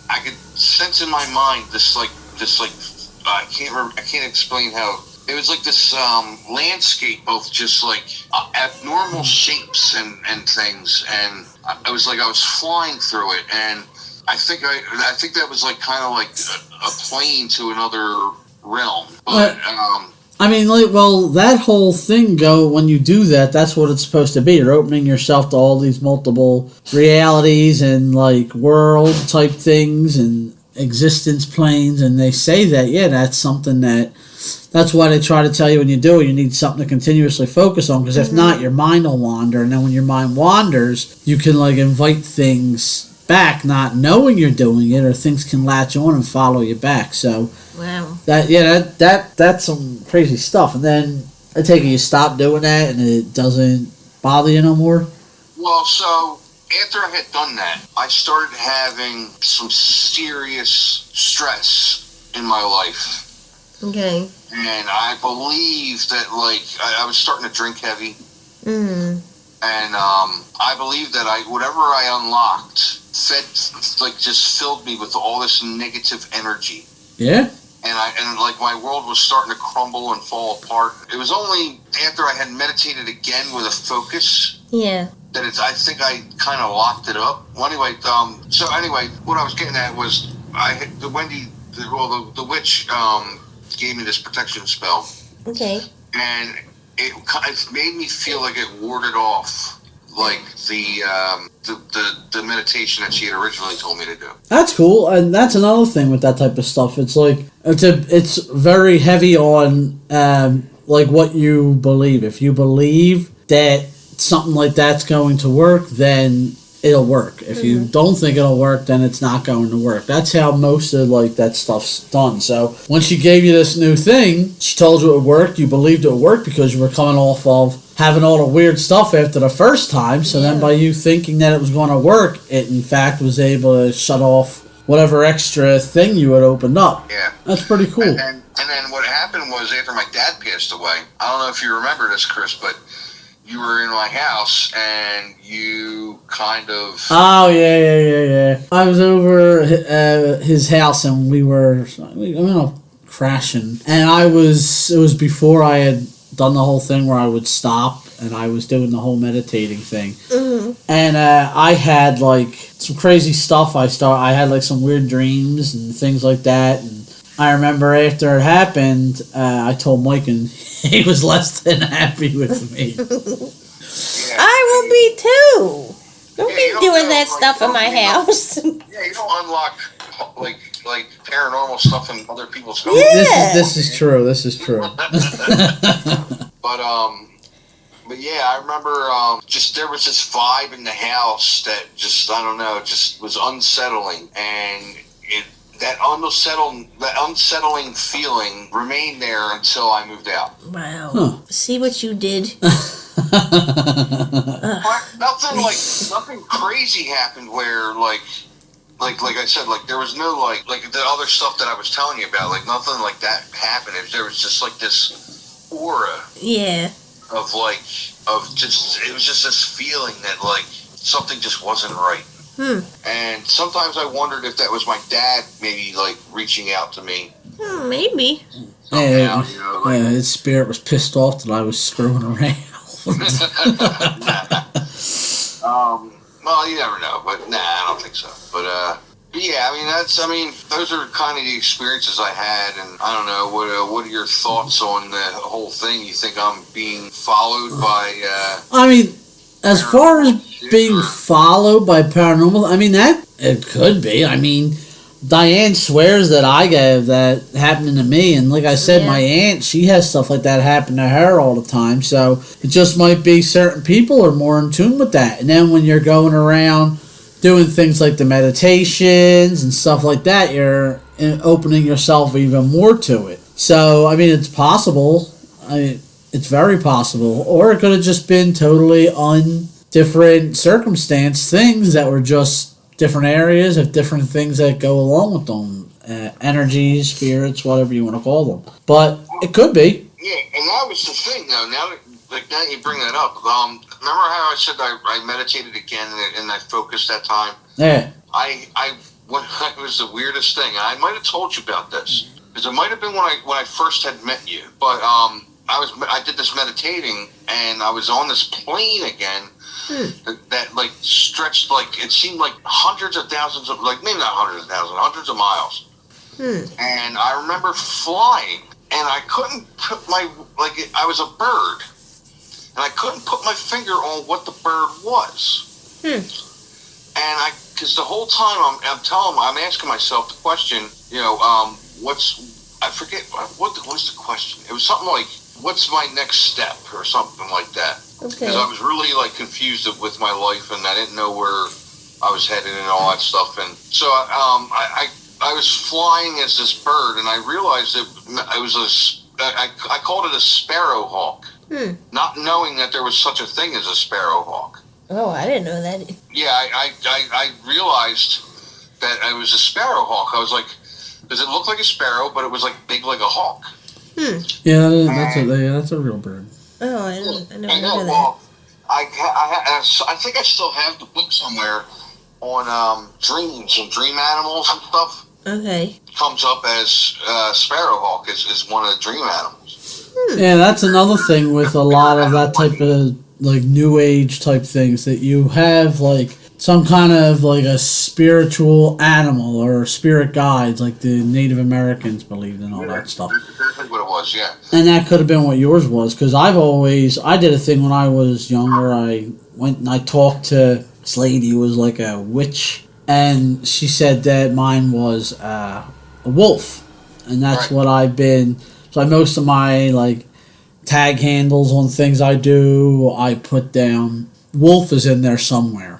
I could sense in my mind this I can't explain how. It was like this landscape of just like abnormal shapes and things, and I was like I was flying through it, and I think that was like kind of like a plane to another realm, but I mean, like, well, that whole thing when you do that, that's what it's supposed to be. You're opening yourself to all these multiple realities and, like, world-type things and existence planes, and they say that, that's something that's why they try to tell you when you do it, you need something to continuously focus on, because if not, your mind will wander, and then when your mind wanders, you can, like, invite things back, not knowing you're doing it, or things can latch on and follow you back, so... Wow. That's some crazy stuff. And then I take it you stop doing that and it doesn't bother you no more? Well, so after I had done that, I started having some serious stress in my life. Okay. And I believe that, like, I was starting to drink heavy. Mm. And I believe that whatever I unlocked just filled me with all this negative energy. Yeah? And like my world was starting to crumble and fall apart. It was only after I had meditated again with a focus that I think I kind of locked it up. Well, anyway, what I was getting at was the witch gave me this protection spell. Okay. And it made me feel like it warded off like the meditation that she had originally told me to do. That's cool, and that's another thing with that type of stuff. It's like it's very heavy on like what you believe. If you believe that something like that's going to work, then it'll work. If you don't think it'll work, then it's not going to work. That's how most of like that stuff's done. So when she gave you this new thing, she told you it worked, you believed it would work because you were coming off of having all the weird stuff after the first time. So then by you thinking that it was going to work, it in fact was able to shut off whatever extra thing you had opened up. Yeah. That's pretty cool. And then what happened was after my dad passed away, I don't know if you remember this, Chris, but you were in my house and you kind of... Oh, yeah. I was over his house and we were, crashing. And it was before I had done the whole thing where I would stop and I was doing the whole meditating thing. Mm-hmm. And I had like some crazy stuff. I had like some weird dreams and things like that. And I remember after it happened, I told Mike and he was less than happy with me. I will be too. Don't be doing that stuff in my house. Yeah, you don't unlock like paranormal stuff in other people's homes. Yeah. This is true. But yeah, I remember just there was this vibe in the house that just, I don't know, just was unsettling, and that unsettling feeling remained there until I moved out. Wow. Huh. See what you did? Nothing crazy happened where like I said, like there was no like the other stuff that I was telling you about, like nothing like that happened. There was just like this aura. Yeah. It was just this feeling that like something just wasn't right. And sometimes I wondered if that was my dad maybe like reaching out to me. Maybe. Somehow, his spirit was pissed off that I was screwing around. Well, you never know, but nah, I don't think so. But yeah, I mean, those are kind of the experiences I had, and I don't know, what are your thoughts on the whole thing? You think I'm being followed by? I mean, as far as being followed by paranormal, I mean that it could be. I mean, Diane swears that that happening to me, and like I said, my aunt, she has stuff like that happen to her all the time. So it just might be certain people are more in tune with that. And then when you're going around doing things like the meditations and stuff like that, you're opening yourself even more to it. So I mean, it's possible. It's very possible, or it could have just been totally different circumstance things that were just different areas of different things that go along with them, energies, spirits, whatever you want to call them. But it could be. Yeah, and that was the thing, though. Now that you bring that up, remember how I said I meditated again and I focused that time? Yeah. It was the weirdest thing. I might have told you about this because it might have been when I first had met you. But I did this meditating and I was on this plane again. That like stretched, like it seemed like hundreds of thousands of, like maybe not hundreds of thousands, hundreds of miles. And I remember flying, and I couldn't put I was a bird, and I couldn't put my finger on what the bird was. And because the whole time I'm asking myself the question, I forget what was the question. It was something like, what's my next step or something like that. Because I was really like confused with my life, and I didn't know where I was headed and all that stuff. And so I was flying as this bird, and I realized it was I called it a sparrowhawk, not knowing that there was such a thing as a sparrowhawk. Oh, I didn't know that. Yeah, I realized that it was a sparrowhawk. I was like, does it look like a sparrow, but it was like big like a hawk? Yeah, that's a real bird. Oh, I never know that. Well, I think I still have the book somewhere on dreams and dream animals and stuff. Okay. It comes up as sparrowhawk is one of the dream animals. Yeah, that's another thing with a lot of that type of like new age type things, that you have like some kind of like a spiritual animal or spirit guides, like the Native Americans believed in all that stuff. That's exactly what it was, yeah. And that could have been what yours was, because I did a thing when I was younger. I went and I talked to this lady who was like a witch, and she said that mine was a wolf, and that's what I've been. So most of my like tag handles on things I do, I put down wolf is in there somewhere.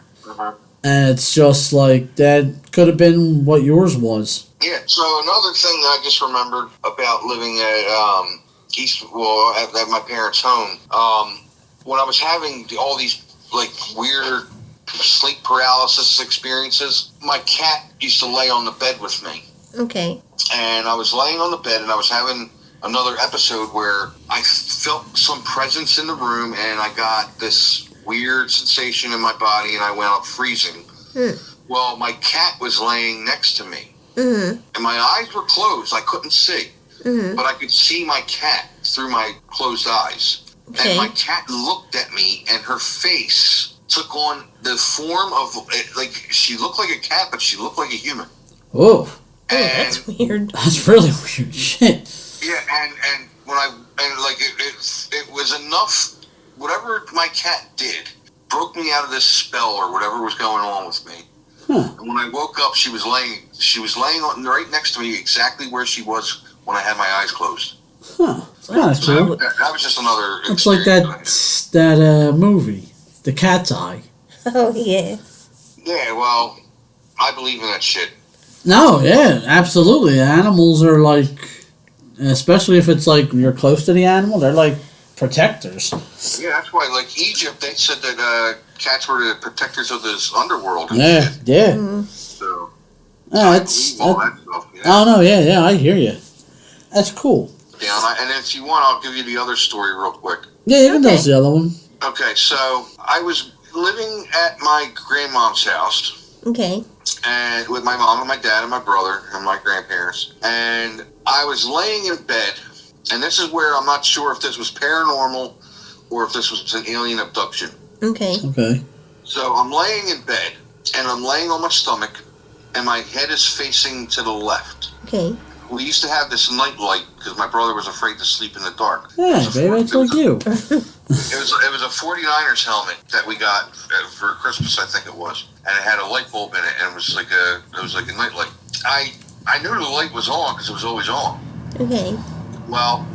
And it's just like, that could have been what yours was. Yeah, so another thing I just remembered about living at at my parents' home, when I was having all these like weird sleep paralysis experiences, my cat used to lay on the bed with me. Okay. And I was laying on the bed and I was another episode where I felt some presence in the room, and I got this weird sensation in my body, and I went up freezing. Well, my cat was laying next to me, and my eyes were closed. I couldn't see, but I could see my cat through my closed eyes. Okay. And my cat looked at me, and her face took on the form of, like, she looked like a cat, but she looked like a human. Whoa. That's weird. That's really weird shit. Yeah, and when it was enough. Whatever my cat did broke me out of this spell or whatever was going on with me. And when I woke up, she was laying on right next to me, exactly where she was when I had my eyes closed. That's So cool. that was just another. It's like that movie, The Cat's Eye. Oh, yeah. Yeah, well, I believe in that shit. No, yeah, absolutely. Animals are like, especially if it's like you're close to the animal, they're like protectors. Yeah, that's why, like Egypt, they said that cats were the protectors of this underworld. And Yeah, shit. yeah. So. Yeah, All that stuff, you know? Oh no, yeah, I hear you. That's cool. Yeah, and if you want, I'll give you the other story real quick. Yeah, you can tell us the other one. Okay, so I was living at my grandmom's house. Okay. And with my mom and my dad and my brother and my grandparents. And I was laying in bed, and this is where I'm not sure if this was paranormal or if this was an alien abduction. Okay. Okay. So I'm laying in bed, and I'm laying on my stomach, and my head is facing to the left. Okay. We used to have this night light because my brother was afraid to sleep in the dark. Yeah, baby, it's like you. It was a 49ers helmet that we got for Christmas, I think it was, and it had a light bulb in it, and it was like a night light. I knew the light was on because it was always on. Okay. Well,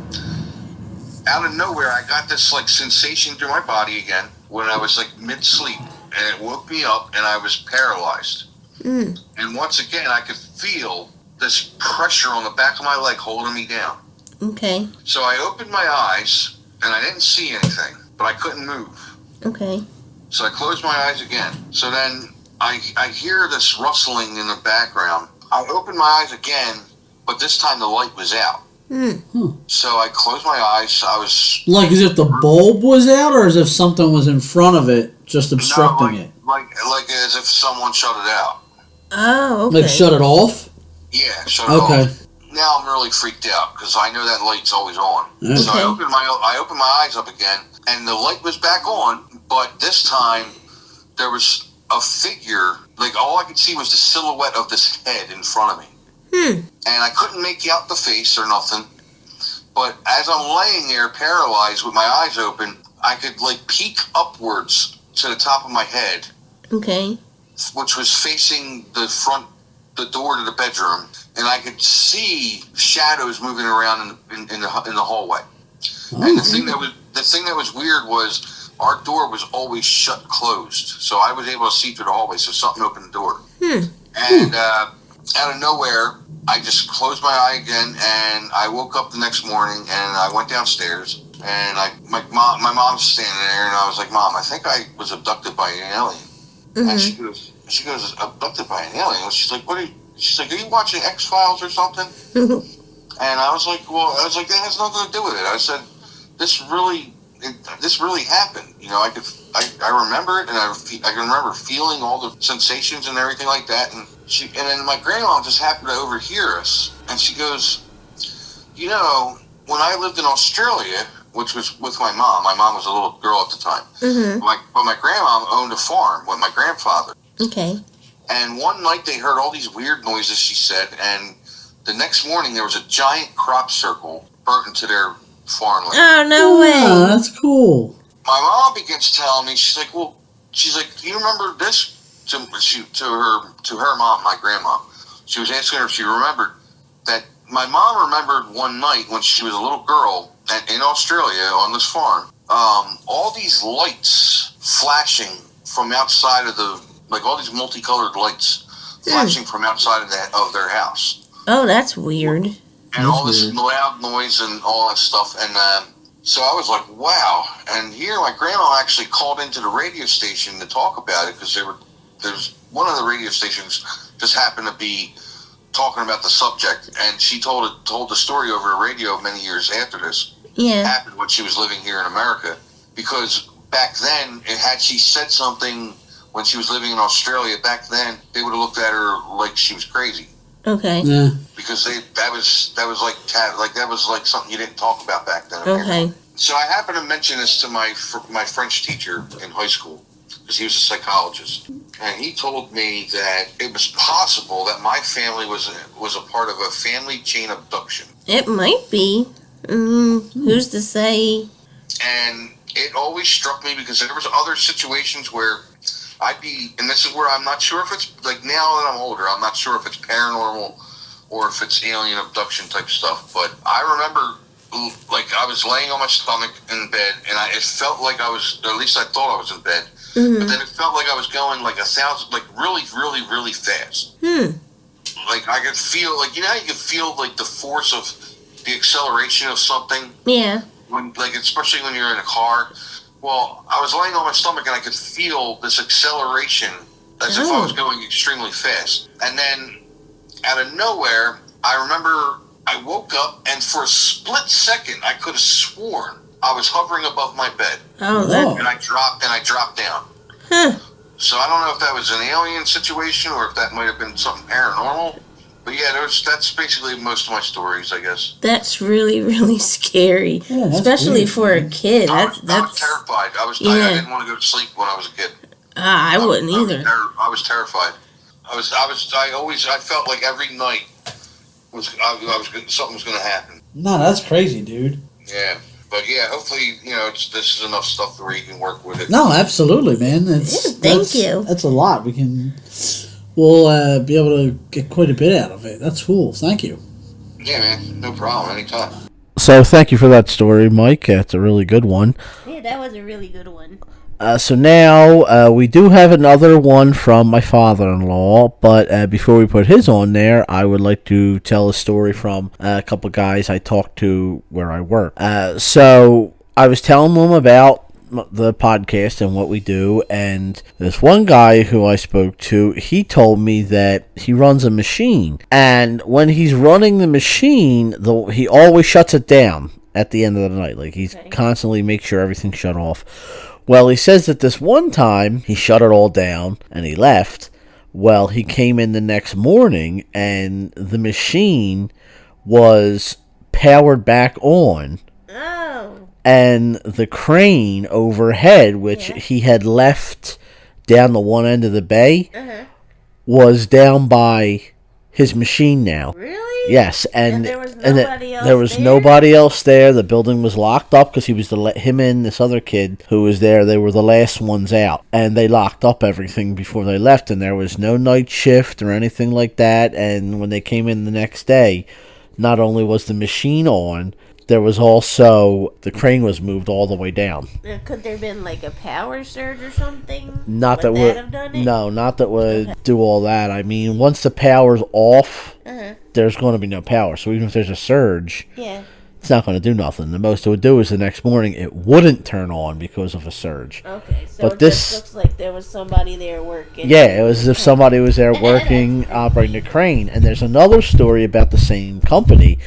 out of nowhere, I got this like sensation through my body again when I was like mid-sleep, and it woke me up, and I was paralyzed. And once again, I could feel this pressure on the back of my leg holding me down. Okay. So I opened my eyes, and I didn't see anything, but I couldn't move. Okay. So I closed my eyes again. So then I hear this rustling in the background. I opened my eyes again, but this time the light was out. So I closed my eyes. I was... Like as if the bulb was out, or as if something was in front of it, just obstructing it? Like as if someone shut it out. Oh, okay. Like shut it off? Yeah, shut it off. Okay. Now I'm really freaked out because I know that light's always on. Okay. So I opened my eyes up again, and the light was back on, but this time there was a figure. Like all I could see was the silhouette of this head in front of me. And I couldn't make out the face or nothing. But as I'm laying there paralyzed with my eyes open, I could like peek upwards to the top of my head. Okay. Which was facing the door to the bedroom, and I could see shadows moving around in the hallway. And the thing that was weird was our door was always shut closed, so I was able to see through the hallway. So something opened the door, and out of nowhere, I just closed my eye again, and I woke up the next morning, and I went downstairs, and my mom's standing there, and I was like, "Mom, I think I was abducted by an alien." And she goes, abducted by an alien. She's like, she's like, are you watching X-Files or something? And I was like, that has nothing to do with it. I said, this really happened. You know, I remember it, and I can remember feeling all the sensations and everything like that. And then my grandma just happened to overhear us, and she goes, you know, when I lived in Australia, which was with my mom was a little girl at the time. But my grandma owned a farm with my grandfather. Okay. And one night they heard all these weird noises, she said, and the next morning there was a giant crop circle burnt into their farmland. Oh, no way. That's cool. My mom begins telling me, she's like, do you remember this? To her mom, my grandma. She was asking her if she remembered that my mom remembered one night when she was a little girl in Australia on this farm, all these lights flashing from outside of all these multicolored lights flashing from outside of their house. Oh, that's weird. And all this loud noise and all that stuff. And so I was like, wow. And here my grandma actually called into the radio station to talk about it because there's one of the radio stations just happened to be talking about the subject, and she told the story over the radio many years after this. Yeah. Happened when she was living here in America, because back then, had she said something when she was living in Australia, back then they would have looked at her like she was crazy. Okay. Yeah. Because that was like something you didn't talk about back then. Okay. So I happened to mention this to my French teacher in high school, because he was a psychologist, and he told me that it was possible that my family was a part of a family chain abduction. It might be. Who's to say? And it always struck me because there was other situations where I'd be, and this is where I'm not sure if it's, like, now that I'm older, I'm not sure if it's paranormal or if it's alien abduction type stuff, but I remember, like, I was laying on my stomach in bed, and it felt like I was, or at least I thought I was in bed, but then it felt like I was going like 1,000, like really, really, really fast. Like, I could feel, like, you know how you can feel, like, the force of the acceleration of something? Yeah. When, like, especially when you're in a car. Well, I was laying on my stomach and I could feel this acceleration as if I was going extremely fast. And then, out of nowhere, I remember I woke up, and for a split second, I could have sworn I was hovering above my bed. And I dropped down. So I don't know if that was an alien situation or if that might have been something paranormal. But yeah, that's basically most of my stories, I guess. That's really, really scary, especially weird, for a kid. I was terrified. I didn't want to go to sleep when I was a kid. I wouldn't either. I was terrified. I felt like every night something was going to happen. No, that's crazy, dude. Yeah. But yeah, hopefully, this is enough stuff where you can work with it. No, absolutely, man. Thank you. That's a lot. We'll be able to get quite a bit out of it. That's cool. Thank you. Yeah, man. No problem. Anytime. So thank you for that story, Mike. It's a really good one. Yeah, that was a really good one. So now we do have another one from my father-in-law, but before we put his on there, I would like to tell a story from a couple guys I talked to where I work. So I was telling them about the podcast and what we do, and this one guy who I spoke to, he told me that he runs a machine, and when he's running the machine, he always shuts it down at the end of the night. Like, he's constantly make sure everything's shut off. Well, he says that this one time he shut it all down and he left. Well, he came in the next morning and the machine was powered back on. Oh. And the crane overhead, which he had left down the one end of the bay, was down by his machine now. Really? Yes, and there was nobody else there was there? nobody else there. The building was locked up because he was to let him and this other kid who was there. They were the last ones out, and they locked up everything before they left. And there was no night shift or anything like that. And when they came in the next day, not only was the machine on, there was also the crane was moved all the way down. Could there have been like a power surge or something? Not would that that would have done it? No, not that would do all that. I mean, once the power's off, there's going to be no power. So even if there's a surge, it's not going to do nothing. The most it would do is the next morning it wouldn't turn on because of a surge. Okay, so but it this just looks like there was somebody there working. Yeah, it was as if somebody was there working, operating the crane. And there's another story about the same company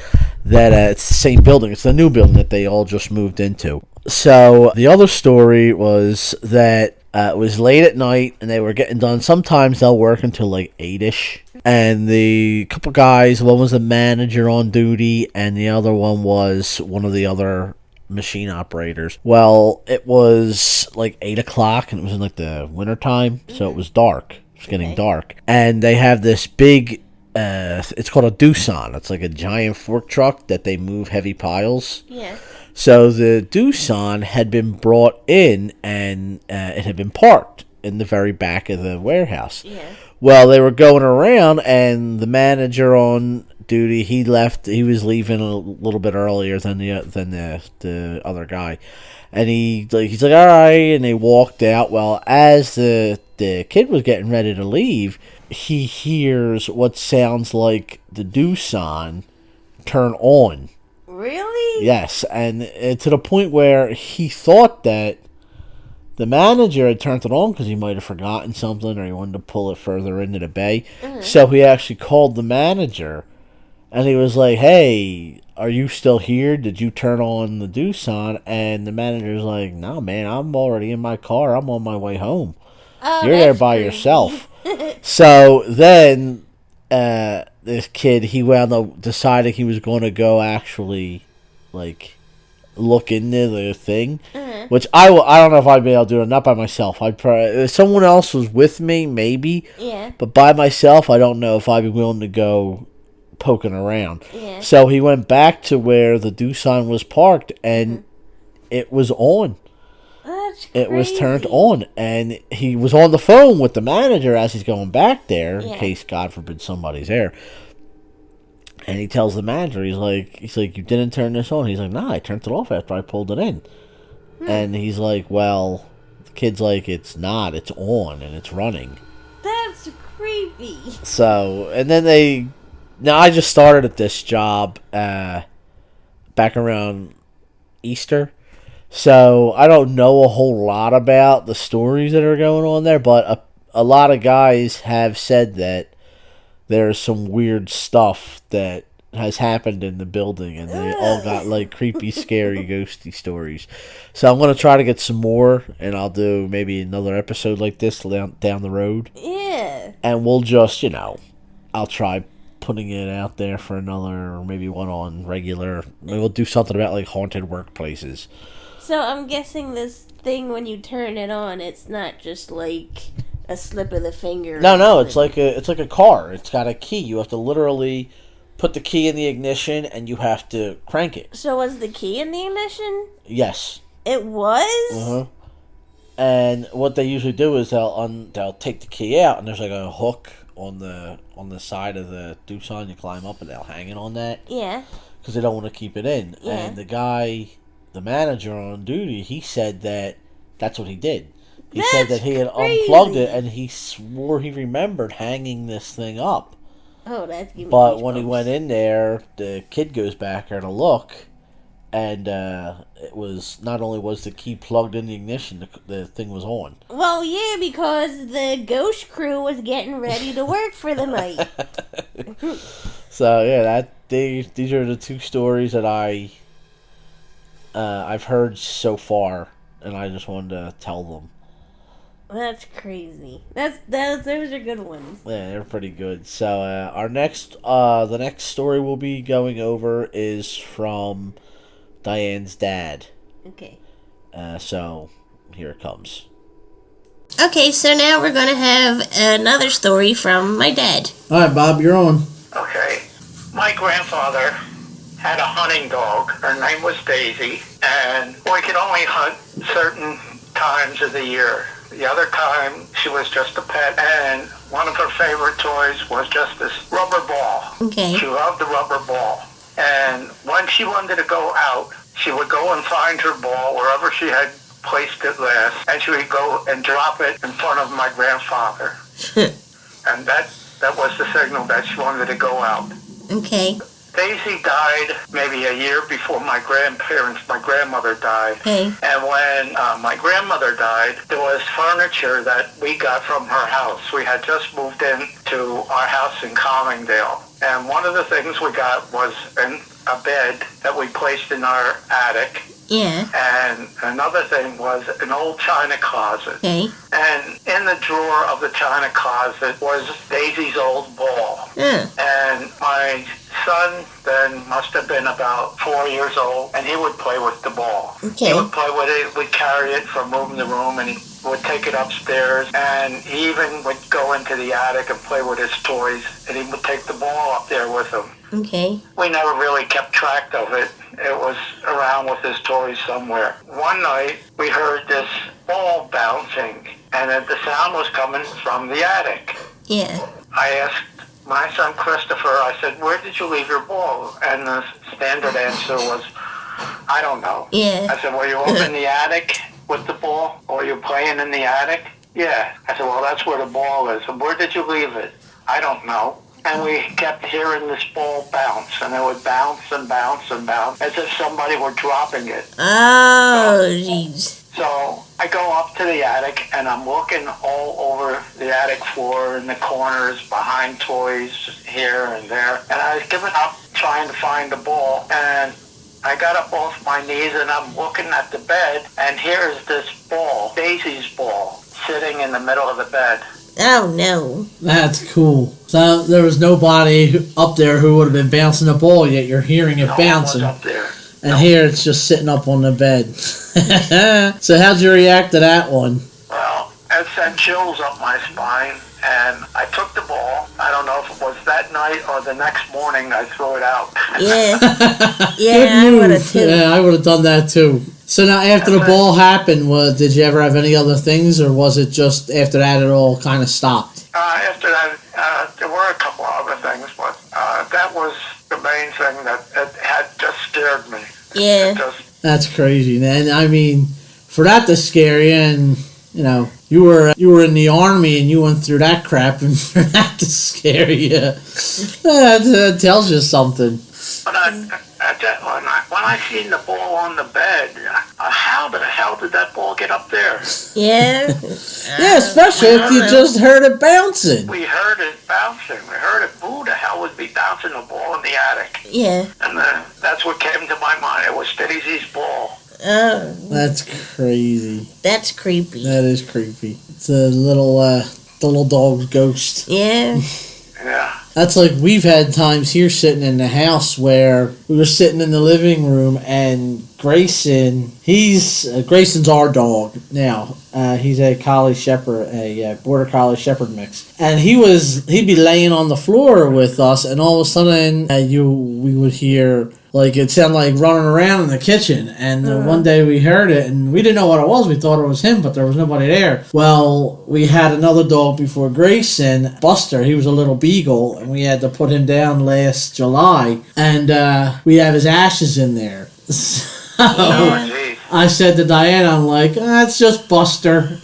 that it's the same building. It's the new building that they all just moved into. So the other story was that it was late at night and they were getting done. Sometimes they'll work until like 8-ish. And the couple guys, one was the manager on duty and the other one was one of the other machine operators. Well, it was like 8 o'clock and it was in like the winter time, so it was dark. It was getting dark. And they have this big it's called a Doosan. It's like a giant fork truck that they move heavy piles. Yeah. So the Doosan had been brought in and it had been parked in the very back of the warehouse. Yeah. Well, they were going around and the manager on duty, he left. He was leaving a little bit earlier than the other guy. And he's like, all right, and they walked out. Well, as the kid was getting ready to leave, he hears what sounds like the Doosan turn on. Really? Yes, and to the point where he thought that The manager had turned it on because he might have forgotten something or he wanted to pull it further into the bay. So he actually called the manager, and he was like, "Hey, are you still here? Did you turn on the Doosan?" And the manager's like, "No, man, I'm already in my car. I'm on my way home. You're there by yourself." So then this kid, he wound up deciding he was going to go actually, like, look into the thing. Which I don't know if I'd be able to do it. Not by myself. I'd probably, if someone else was with me, maybe. Yeah. But by myself, I don't know if I'd be willing to go poking around. Yeah. So he went back to where the Doosan was parked, and it was on. That's crazy. It was turned on, and he was on the phone with the manager as he's going back there, in case, God forbid, somebody's there. And he tells the manager, he's like, "You didn't turn this on?" He's like, "Nah, I turned it off after I pulled it in." And he's like, "Well," the kid's like, "It's not. It's on, and it's running." That's creepy. So, and then now I just started at this job back around Easter. So, I don't know a whole lot about the stories that are going on there, but a lot of guys have said that there's some weird stuff that has happened in the building, and they all got, like, creepy, scary, ghosty stories. So, I'm going to try to get some more, and I'll do maybe another episode like this down the road. Yeah. And we'll just, I'll try putting it out there for another, or maybe one on regular. Maybe we'll do something about, like, haunted workplaces. So I'm guessing this thing, when you turn it on, it's not just like a slip of the finger. No, it's like a car. It's got a key. You have to literally put the key in the ignition, and you have to crank it. So was the key in the ignition? Yes. It was? Uh-huh. And what they usually do is they'll take the key out, and there's like a hook on the side of the Doosan. You climb up, and they'll hang it on that. Yeah. Because they don't want to keep it in. Yeah. And the manager on duty, he said that that's what he did. He said that he had unplugged it, and he swore he remembered hanging this thing up. Oh, that's giving me But goosebumps. when he went in there, the kid goes back there to look, and it was, not only was the key plugged in the ignition, the thing was on. Well, yeah, because the ghost crew was getting ready to work for the night. So yeah, these are the two stories that I've heard so far, and I just wanted to tell them. That's crazy. Those are good ones. Yeah, they're pretty good. So the next story we'll be going over is from Diane's dad. Okay. So here it comes. Okay, so now we're going to have another story from my dad. All right, Bob, you're on. Okay. My grandfather had a hunting dog. Her name was Daisy, and we could only hunt certain times of the year. The other time, she was just a pet, and one of her favorite toys was just this rubber ball. Okay. She loved the rubber ball. And when she wanted to go out, she would go and find her ball wherever she had placed it last, and she would go and drop it in front of my grandfather. And that was the signal that she wanted to go out. Okay. Daisy died maybe a year before my grandmother died. Okay. And when my grandmother died, there was furniture that we got from her house. We had just moved in to our house in Collingdale. And one of the things we got was a bed that we placed in our attic. Yeah. And another thing was an old china closet. Okay. And in the drawer of the china closet was Daisy's old ball. Yeah. And my son then must have been about 4 years old, and he would play with the ball. Okay. He would play with it, we'd carry it from room to room, and he would take it upstairs, and he even would go into the attic and play with his toys, and he would take the ball up there with him. Okay. We never really kept track of it. It was around with his toys somewhere. One night, we heard this ball bouncing, and the sound was coming from the attic. Yeah. I asked my son Christopher, I said, "Where did you leave your ball?" And the standard answer was, "I don't know." Yeah. I said, "Were you up in the attic with the ball? Or were you playing in the attic?" "Yeah." I said, "Well, that's where the ball is." "And where did you leave it?" "I don't know." And we kept hearing this ball bounce, and it would bounce and bounce and bounce, as if somebody were dropping it. Oh, jeez. So I go up to the attic, and I'm looking all over the attic floor, in the corners, behind toys, here and there. And I was giving up trying to find the ball, and I got up off my knees, and I'm looking at the bed, and here's this ball, Daisy's ball, sitting in the middle of the bed. Oh, no. That's cool. So there was nobody up there who would have been bouncing the ball, yet you're hearing it bouncing. No one was up there. And here it's just sitting up on the bed. So how'd you react to that one? Well, it sent chills up my spine, and I took the ball. I don't know if it was that night or the next morning I threw it out. Yeah. Good I move. would have too. Yeah, I would have done that too. So now after the ball happened, did you ever have any other things, or was it just after that it all kind of stopped? After that, there were a couple of other things, but that was the main thing that it had just scared me. Yeah. That's crazy, man. I mean, for that to scare you, and you know, you were in the army and you went through that crap, and for that to scare you, that tells you something. But when I seen the ball on the bed, how the hell did that ball get up there? Yeah. Yeah, especially if you just heard it bouncing. We heard it bouncing. We heard it. Who the hell would be bouncing the ball in the attic? Yeah. And that's what came to my mind. It was Daisy's ball. Oh. That's crazy. That's creepy. That is creepy. It's a little dog's ghost. Yeah. Yeah. That's like we've had times here sitting in the house where we were sitting in the living room and Grayson's our dog now. He's a collie shepherd, a border collie shepherd mix, and he'd be laying on the floor with us, and all of a sudden we would hear. Like, it sounded like running around in the kitchen. And one day we heard it, and we didn't know what it was. We thought it was him, but there was nobody there. Well, we had another dog before Grayson, Buster. He was a little beagle, and we had to put him down last July. And we have his ashes in there. So I said to Diane, I'm like, it's just Buster.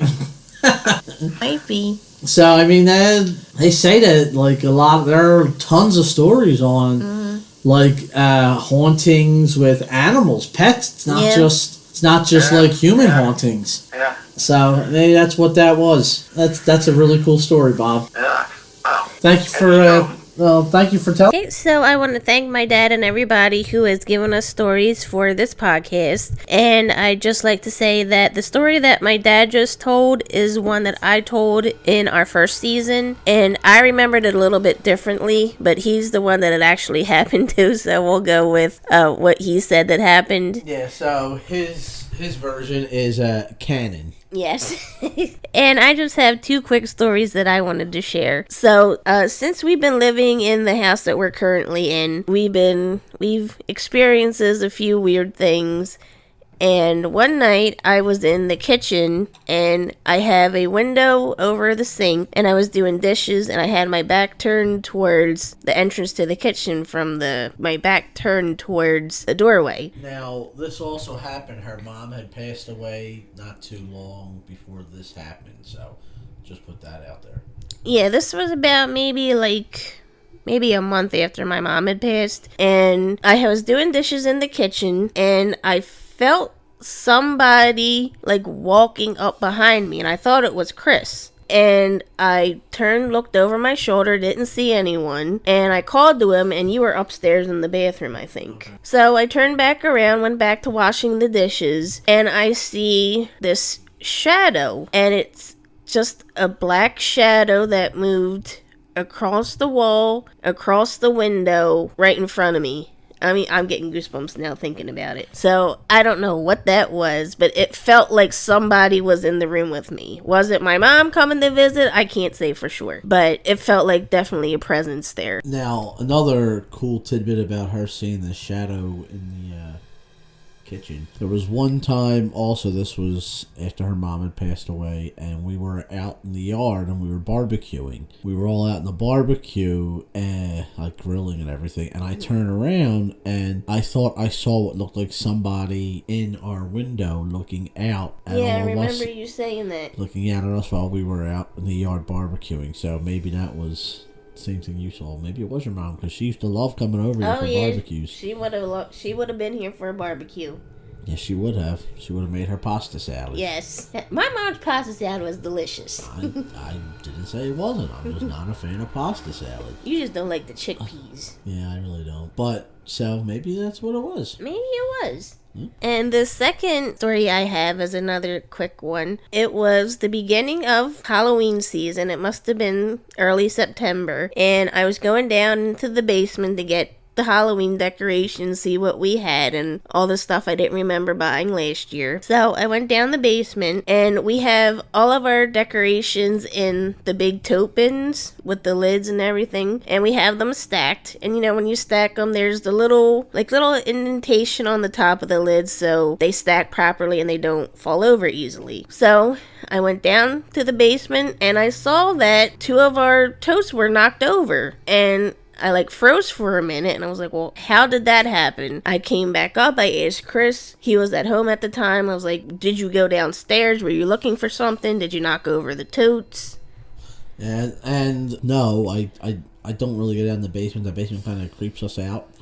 Might be. So, I mean, they say that, like, there are tons of stories on... like hauntings with animals, pets. It's not just like human hauntings. Yeah. So maybe that's what that was. That's a really cool story, Bob. Yeah. Well, Thank you for telling. Okay, so I want to thank my dad and everybody who has given us stories for this podcast. And I'd just like to say that the story that my dad just told is one that I told in our first season. And I remembered it a little bit differently, but he's the one that it actually happened to. So we'll go with what he said that happened. Yeah, so his version is canon. Yes. And I just have two quick stories that I wanted to share. So, since we've been living in the house that we're currently in, we've experienced a few weird things. And one night I was in the kitchen and I have a window over the sink and I was doing dishes and I had my back turned towards the entrance to the kitchen from my back turned towards the doorway. Now, this also happened. Her mom had passed away not too long before this happened, so just put that out there. Yeah, this was about maybe a month after my mom had passed, and I was doing dishes in the kitchen and I felt somebody like walking up behind me and I thought it was Chris. And I looked over my shoulder, didn't see anyone, and I called to him, and you were upstairs in the bathroom, I think. Okay. So I turned back around, went back to washing the dishes, and I see this shadow, and it's just a black shadow that moved across the wall, across the window, right in front of me. I mean, I'm getting goosebumps now thinking about it. So, I don't know what that was, but it felt like somebody was in the room with me. Was it my mom coming to visit? I can't say for sure. But it felt like definitely a presence there. Now, another cool tidbit about her seeing the shadow in the kitchen. There was one time also, this was after her mom had passed away, and we were out in the yard and we were barbecuing. We were all out in the barbecue and like grilling and everything, and I turned around and I thought I saw what looked like somebody in our window looking out at all of us. Yeah, I remember you saying that. Looking out at us while we were out in the yard barbecuing. So maybe that was same thing you saw. Maybe it was your mom, because she used to love coming over here for barbecues. She would have been here for a barbecue. Yes, she would have. She would have made her pasta salad. Yes. My mom's pasta salad was delicious. I didn't say it wasn't. I'm just not a fan of pasta salad. You just don't like the chickpeas. Yeah, I really don't. But, so maybe that's what it was. Maybe it was. And the second story I have is another quick one. It was the beginning of Halloween season. It must have been early September. And I was going down into the basement to get the Halloween decorations, see what we had, and all the stuff I didn't remember buying last year. So I went down the basement, and we have all of our decorations in the big tote bins with the lids and everything, and we have them stacked. And you know, when you stack them, there's the little indentation on the top of the lids, so they stack properly and they don't fall over easily. So I went down to the basement, and I saw that 2 of our totes were knocked over, and I froze for a minute, and I was like, well, how did that happen? I came back up, I asked Chris, he was at home at the time. I was like, did you go downstairs? Were you looking for something? Did you knock over the totes? And no, I don't really go down the basement. The basement kind of creeps us out.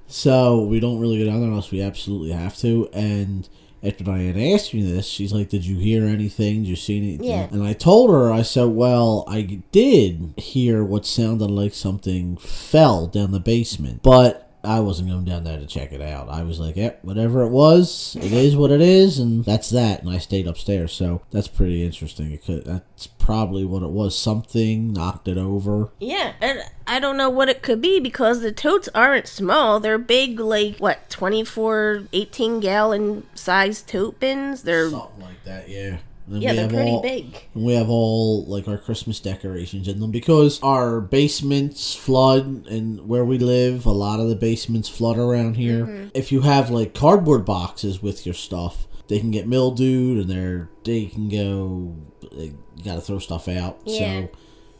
So we don't really go down there unless we absolutely have to. And after Diane asked me this, she's like, did you hear anything? Did you see anything? Yeah. And I told her, I said, well, I did hear what sounded like something fell down the basement. But I wasn't going down there to check it out. I was like, whatever it was, it is what it is, and that's that. And I stayed upstairs, so that's pretty interesting. That's probably what it was. Something knocked it over. Yeah, and I don't know what it could be because the totes aren't small. They're big, 24, 18-gallon size tote bins. They're something like that, yeah. They're pretty big. And we have all our Christmas decorations in them because our basements flood, and where we live, a lot of the basements flood around here. Mm-hmm. If you have cardboard boxes with your stuff, they can get mildewed, and they can go. You got to throw stuff out. Yeah. So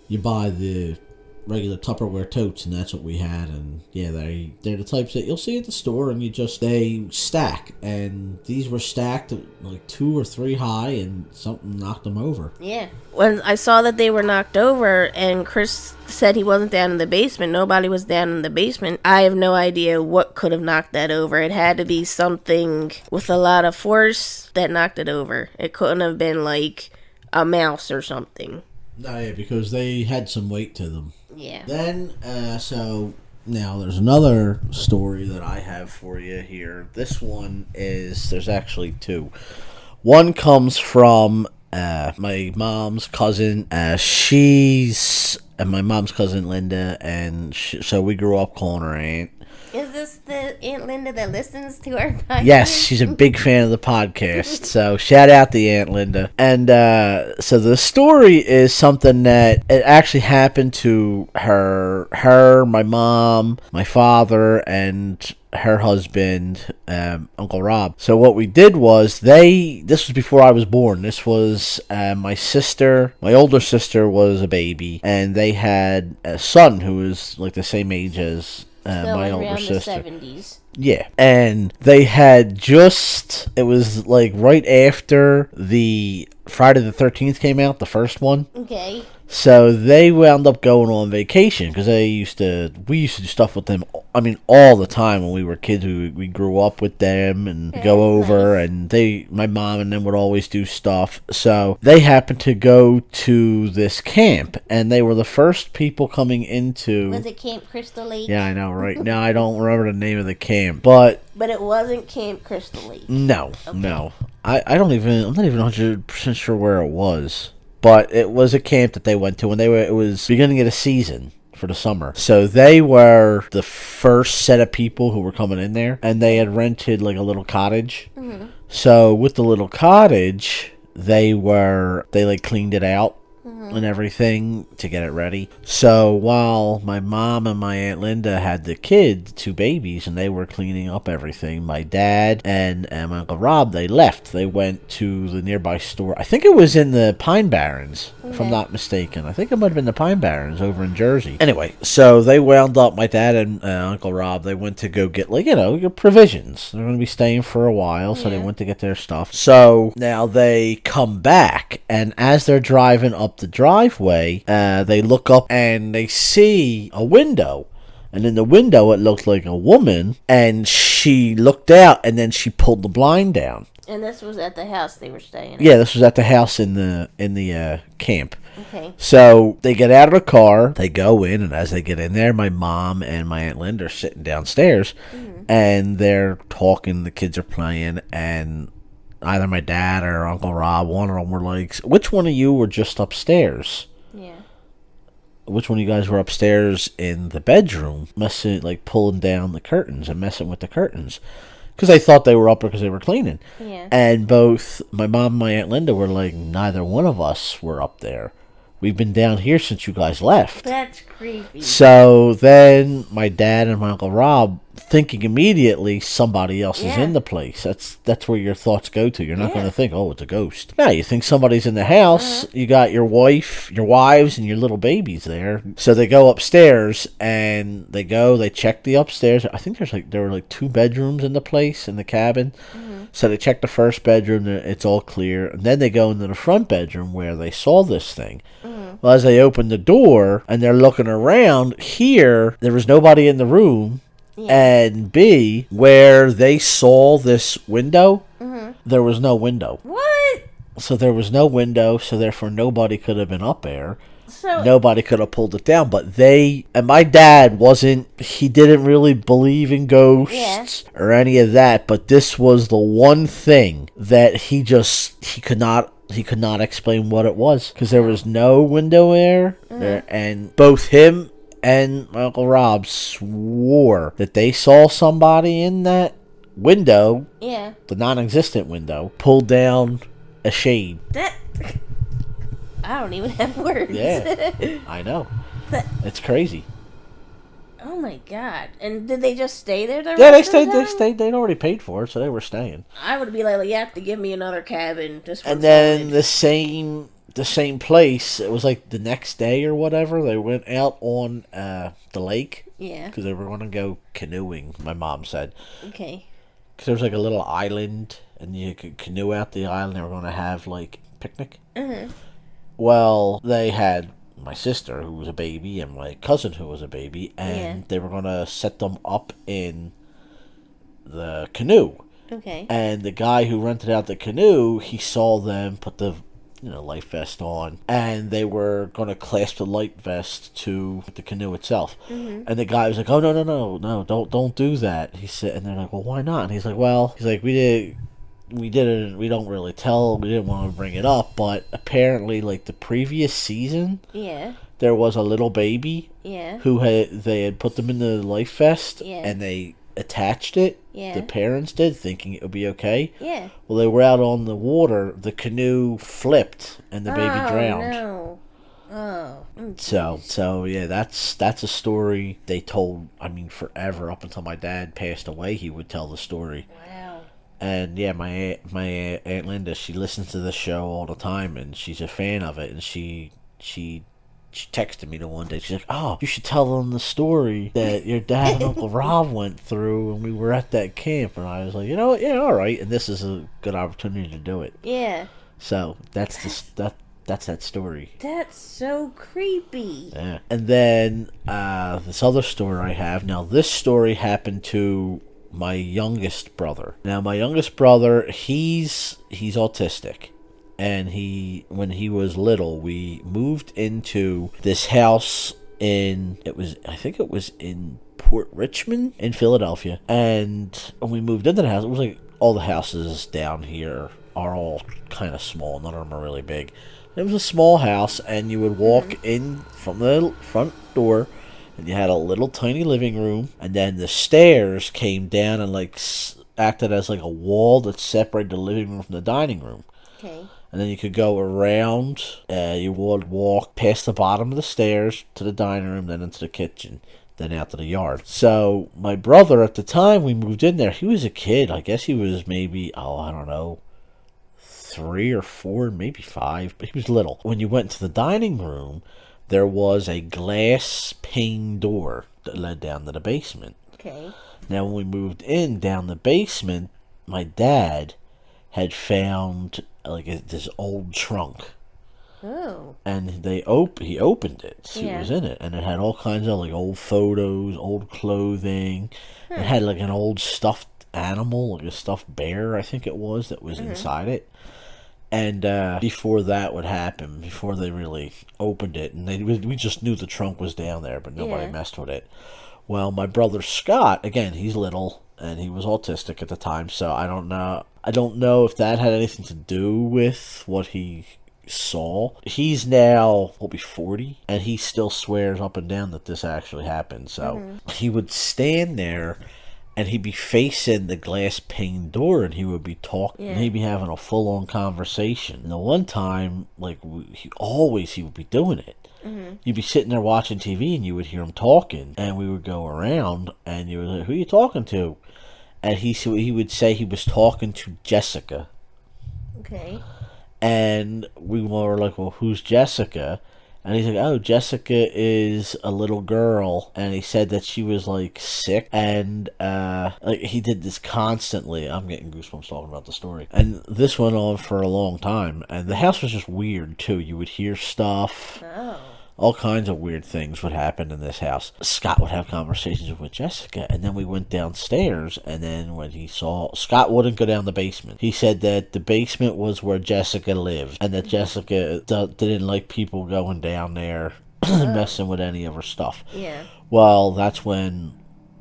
you buy the regular Tupperware totes, and that's what we had. And yeah, they're the types that you'll see at the store, and they stack, and these were stacked 2 or 3 high, and something knocked them over. Yeah, when I saw that they were knocked over, and Chris said he wasn't down in the basement, nobody was down in the basement, I have no idea what could have knocked that over. It had to be something with a lot of force that knocked it over. It couldn't have been a mouse or something. No, yeah, because they had some weight to them. Yeah. Then, so now there's another story that I have for you here. This one there's actually 2. One comes from my mom's cousin. She's my mom's cousin Linda, and so we grew up calling her Aunt. Is this the Aunt Linda that listens to our podcast? Yes, she's a big fan of the podcast. So shout out to Aunt Linda. And so the story is something that it actually happened to her, my mom, my father, and her husband, Uncle Rob. So what we did was this was before I was born. This was my older sister was a baby, and they had a son who was the same age as my older sister. The 70s. Yeah, and they had it was right after the Friday the 13th came out, the first one. Okay. So they wound up going on vacation because we used to do stuff with them. I mean, all the time when we were kids. We grew up with them and go over, nice. And my mom and them would always do stuff. So they happened to go to this camp, and they were the first people coming into. Was it Camp Crystal Lake? Yeah, I know. Right now, I don't remember the name of the camp, but it wasn't Camp Crystal Lake. No, okay. No. I'm not even 100% sure where it was. But it was a camp that they went to, and it was beginning of the season for the summer. So they were the first set of people who were coming in there, and they had rented a little cottage. Mm-hmm. So with the little cottage, they cleaned it out. Mm-hmm. And everything to get it ready. So while my mom and my Aunt Linda had the kids, 2 babies, and they were cleaning up everything, my dad and my Uncle Rob, they left. They went to the nearby store. I think it was in the Pine Barrens, if I'm not mistaken. I think it might have been the Pine Barrens over in Jersey. Anyway, so they wound up, my dad and Uncle Rob, they went to go get, your provisions. They're going to be staying for a while, so they went to get their stuff. So now they come back, and as they're driving up the driveway, they look up and they see a window, And in the window, it looked like a woman, and she looked out, and then she pulled the blind down. And this was at the house they were staying at? Yeah, this was at the house in the camp. Okay. So they get out of the car, they go in, and as they get in there, my mom and my Aunt Linda are sitting downstairs, and they're talking, the kids are playing, and either my dad or Uncle Rob, one of them were like, which one of you were just upstairs? Yeah. Which one of you guys were upstairs in the bedroom, messing, like pulling down the curtains and messing with the curtains? Because they thought they were up because they were cleaning. Yeah. And both my mom and my Aunt Linda were like, neither one of us were up there. We've been down here since you guys left. That's creepy. So then my dad and my Uncle Rob, thinking immediately somebody else is in the place. That's where your thoughts go to. You're not going to think, oh, it's a ghost. No, you think somebody's in the house. You got your wives, and your little babies there. So they go upstairs, and they check the upstairs. I think there were 2 bedrooms in the place, in the cabin. So they check the first bedroom, it's all clear. And then they go into the front bedroom where they saw this thing. Well, as they open the door and they're looking around, here, there was nobody in the room. And B, where they saw this window, there was no window. What? So there was no window, so therefore nobody could have been up there. So Nobody could have pulled it down, but and my dad he didn't really believe in ghosts or any of that, but this was the one thing that he could not explain what it was, because there was no window there, and both him and my Uncle Rob swore that they saw somebody in that window, the non-existent window, pull down a shade. I don't even have words. Yeah, I know. It's crazy. Oh my god! And did they just stay there? Yeah, they stayed. They stayed. They'd already paid for it, so they were staying. I would be like, you have to give me another cabin. And then the same place. It was like the next day or whatever. They went out on the lake. Yeah. Because they were going to go canoeing. My mom said. Okay. Because there was like a little island, and you could canoe out the island. They were going to have like picnic. Well, they had my sister, who was a baby, and my cousin, who was a baby, and they were going to set them up in the canoe. Okay. And the guy who rented out the canoe, he saw them put the life vest on, and they were going to clasp the life vest to the canoe itself. And the guy was like, oh, no, don't do that. He said, and they're like, well, why not? And he's like, we didn't want to bring it up, but apparently, like, the previous season, there was a little baby who they had put them in the life vest, and they attached it. The parents did, thinking it would be okay. Well, they were out on the water, the canoe flipped, and the baby drowned. No. Oh. So yeah, that's a story they told, forever, up until my dad passed away. He would tell the story. Wow. And yeah, my Aunt Linda, she listens to the show all the time, and she's a fan of it. And she texted me the one day. She's like, "Oh, you should tell them the story that your dad and Uncle Rob went through when we were at that camp." And I was like, "You know what? Yeah, all right." And this is a good opportunity to do it. Yeah. So that's that story. That's so creepy. Yeah. And then this other story I have. Now, this story happened to my youngest brother. Now, my youngest brother, he's autistic. And when he was little, we moved into this house I think it was in Port Richmond in Philadelphia. And when we moved into the house, it was like all the houses down here are all kind of small. None of them are really big. It was a small house, and you would walk in from the front door, and you had a little tiny living room, and then the stairs came down and like acted as like a wall that separated the living room from the dining room. Okay. And then you could go around, you would walk past the bottom of the stairs to the dining room, then into the kitchen, then out to the yard. So my brother, at the time we moved in there, he was a kid. I guess he was maybe, I don't know, 3 or 4, maybe 5, but he was little. When you went to the dining room, there was a glass pane door that led down to the basement. Okay. Now, when we moved in down the basement, my dad had found like this old trunk, Oh. And he opened it. See what was in it. And it had all kinds of like old photos, old clothing. It had like an old stuffed animal, like a stuffed bear, I think it was, that was inside it. And before that would happen, before they really opened it, and we just knew the trunk was down there, but nobody messed with it. Well, my brother Scott, again, he's little, and he was autistic at the time, so I don't know if that had anything to do with what he saw. He's now, will be 40, and he still swears up and down that this actually happened. So he would stand there, and he'd be facing the glass pane door, and he would be talking. And he'd be having a full-on conversation. And the one time, like, he would be doing it. You'd be sitting there watching TV, and you would hear him talking, and we would go around, and you would like, who are you talking to? And he would say he was talking to Jessica. Okay. And we were like, well, who's Jessica? And he's like, oh, Jessica is a little girl. And he said that she was, like, sick. And like he did this constantly. I'm getting goosebumps talking about the story. And this went on for a long time. And the house was just weird, too. You would hear stuff. Oh. All kinds of weird things would happen in this house. Scott would have conversations with Jessica, and then we went downstairs, and then when he saw... Scott wouldn't go down the basement. He said that the basement was where Jessica lived, and that Jessica didn't like people going down there messing with any of her stuff. Yeah. Well, that's when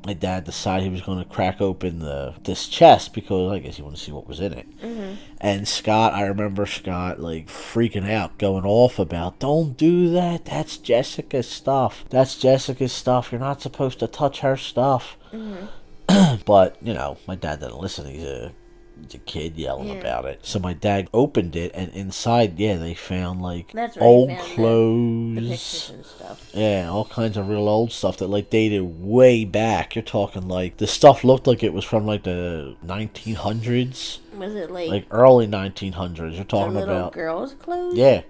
my dad decided he was going to crack open this chest, because I guess he wanted to see what was in it. And Scott, I remember Scott like freaking out, going off about, don't do that, that's Jessica's stuff. That's Jessica's stuff. You're not supposed to touch her stuff. But, you know, my dad didn't listen. He's a kid yelling about it. So my dad opened it, and inside, they found like old clothes, the pictures and stuff. Yeah, all kinds of real old stuff that like dated way back. You're talking like the stuff looked like it was from like the 1900s. Was it like early 1900s? You're talking the little about girls' clothes? Yeah.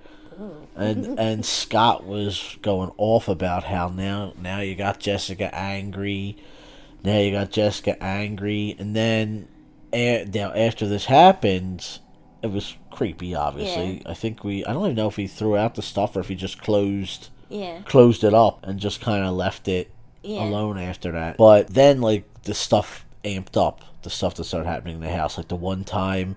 And Scott was going off about how now you got Jessica angry. Now you got Jessica angry, and then now after this happened, it was creepy. Obviously, I don't even know if he threw out the stuff or if he just closed it up and just kind of left it alone after that. But then, like, the stuff amped up. The stuff that started happening in the house, like the one time,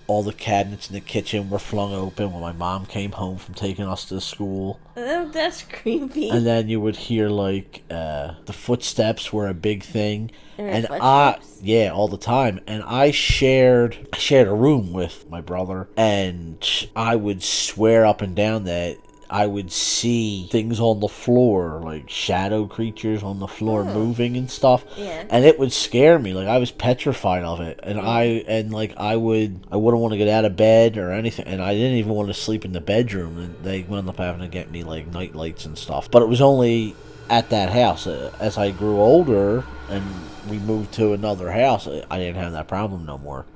all the cabinets in the kitchen were flung open when my mom came home from taking us to school. Oh, that's creepy. And then you would hear like the footsteps were a big thing. And all the time. And I shared a room with my brother, and I would swear up and down that I would see things on the floor, like shadow creatures on the floor moving and stuff. Yeah. And it would scare me. Like, I was petrified of it. And I wouldn't want to get out of bed or anything. And I didn't even want to sleep in the bedroom. And they wound up having to get me like night lights and stuff. But it was only at that house. As I grew older and we moved to another house, I didn't have that problem no more.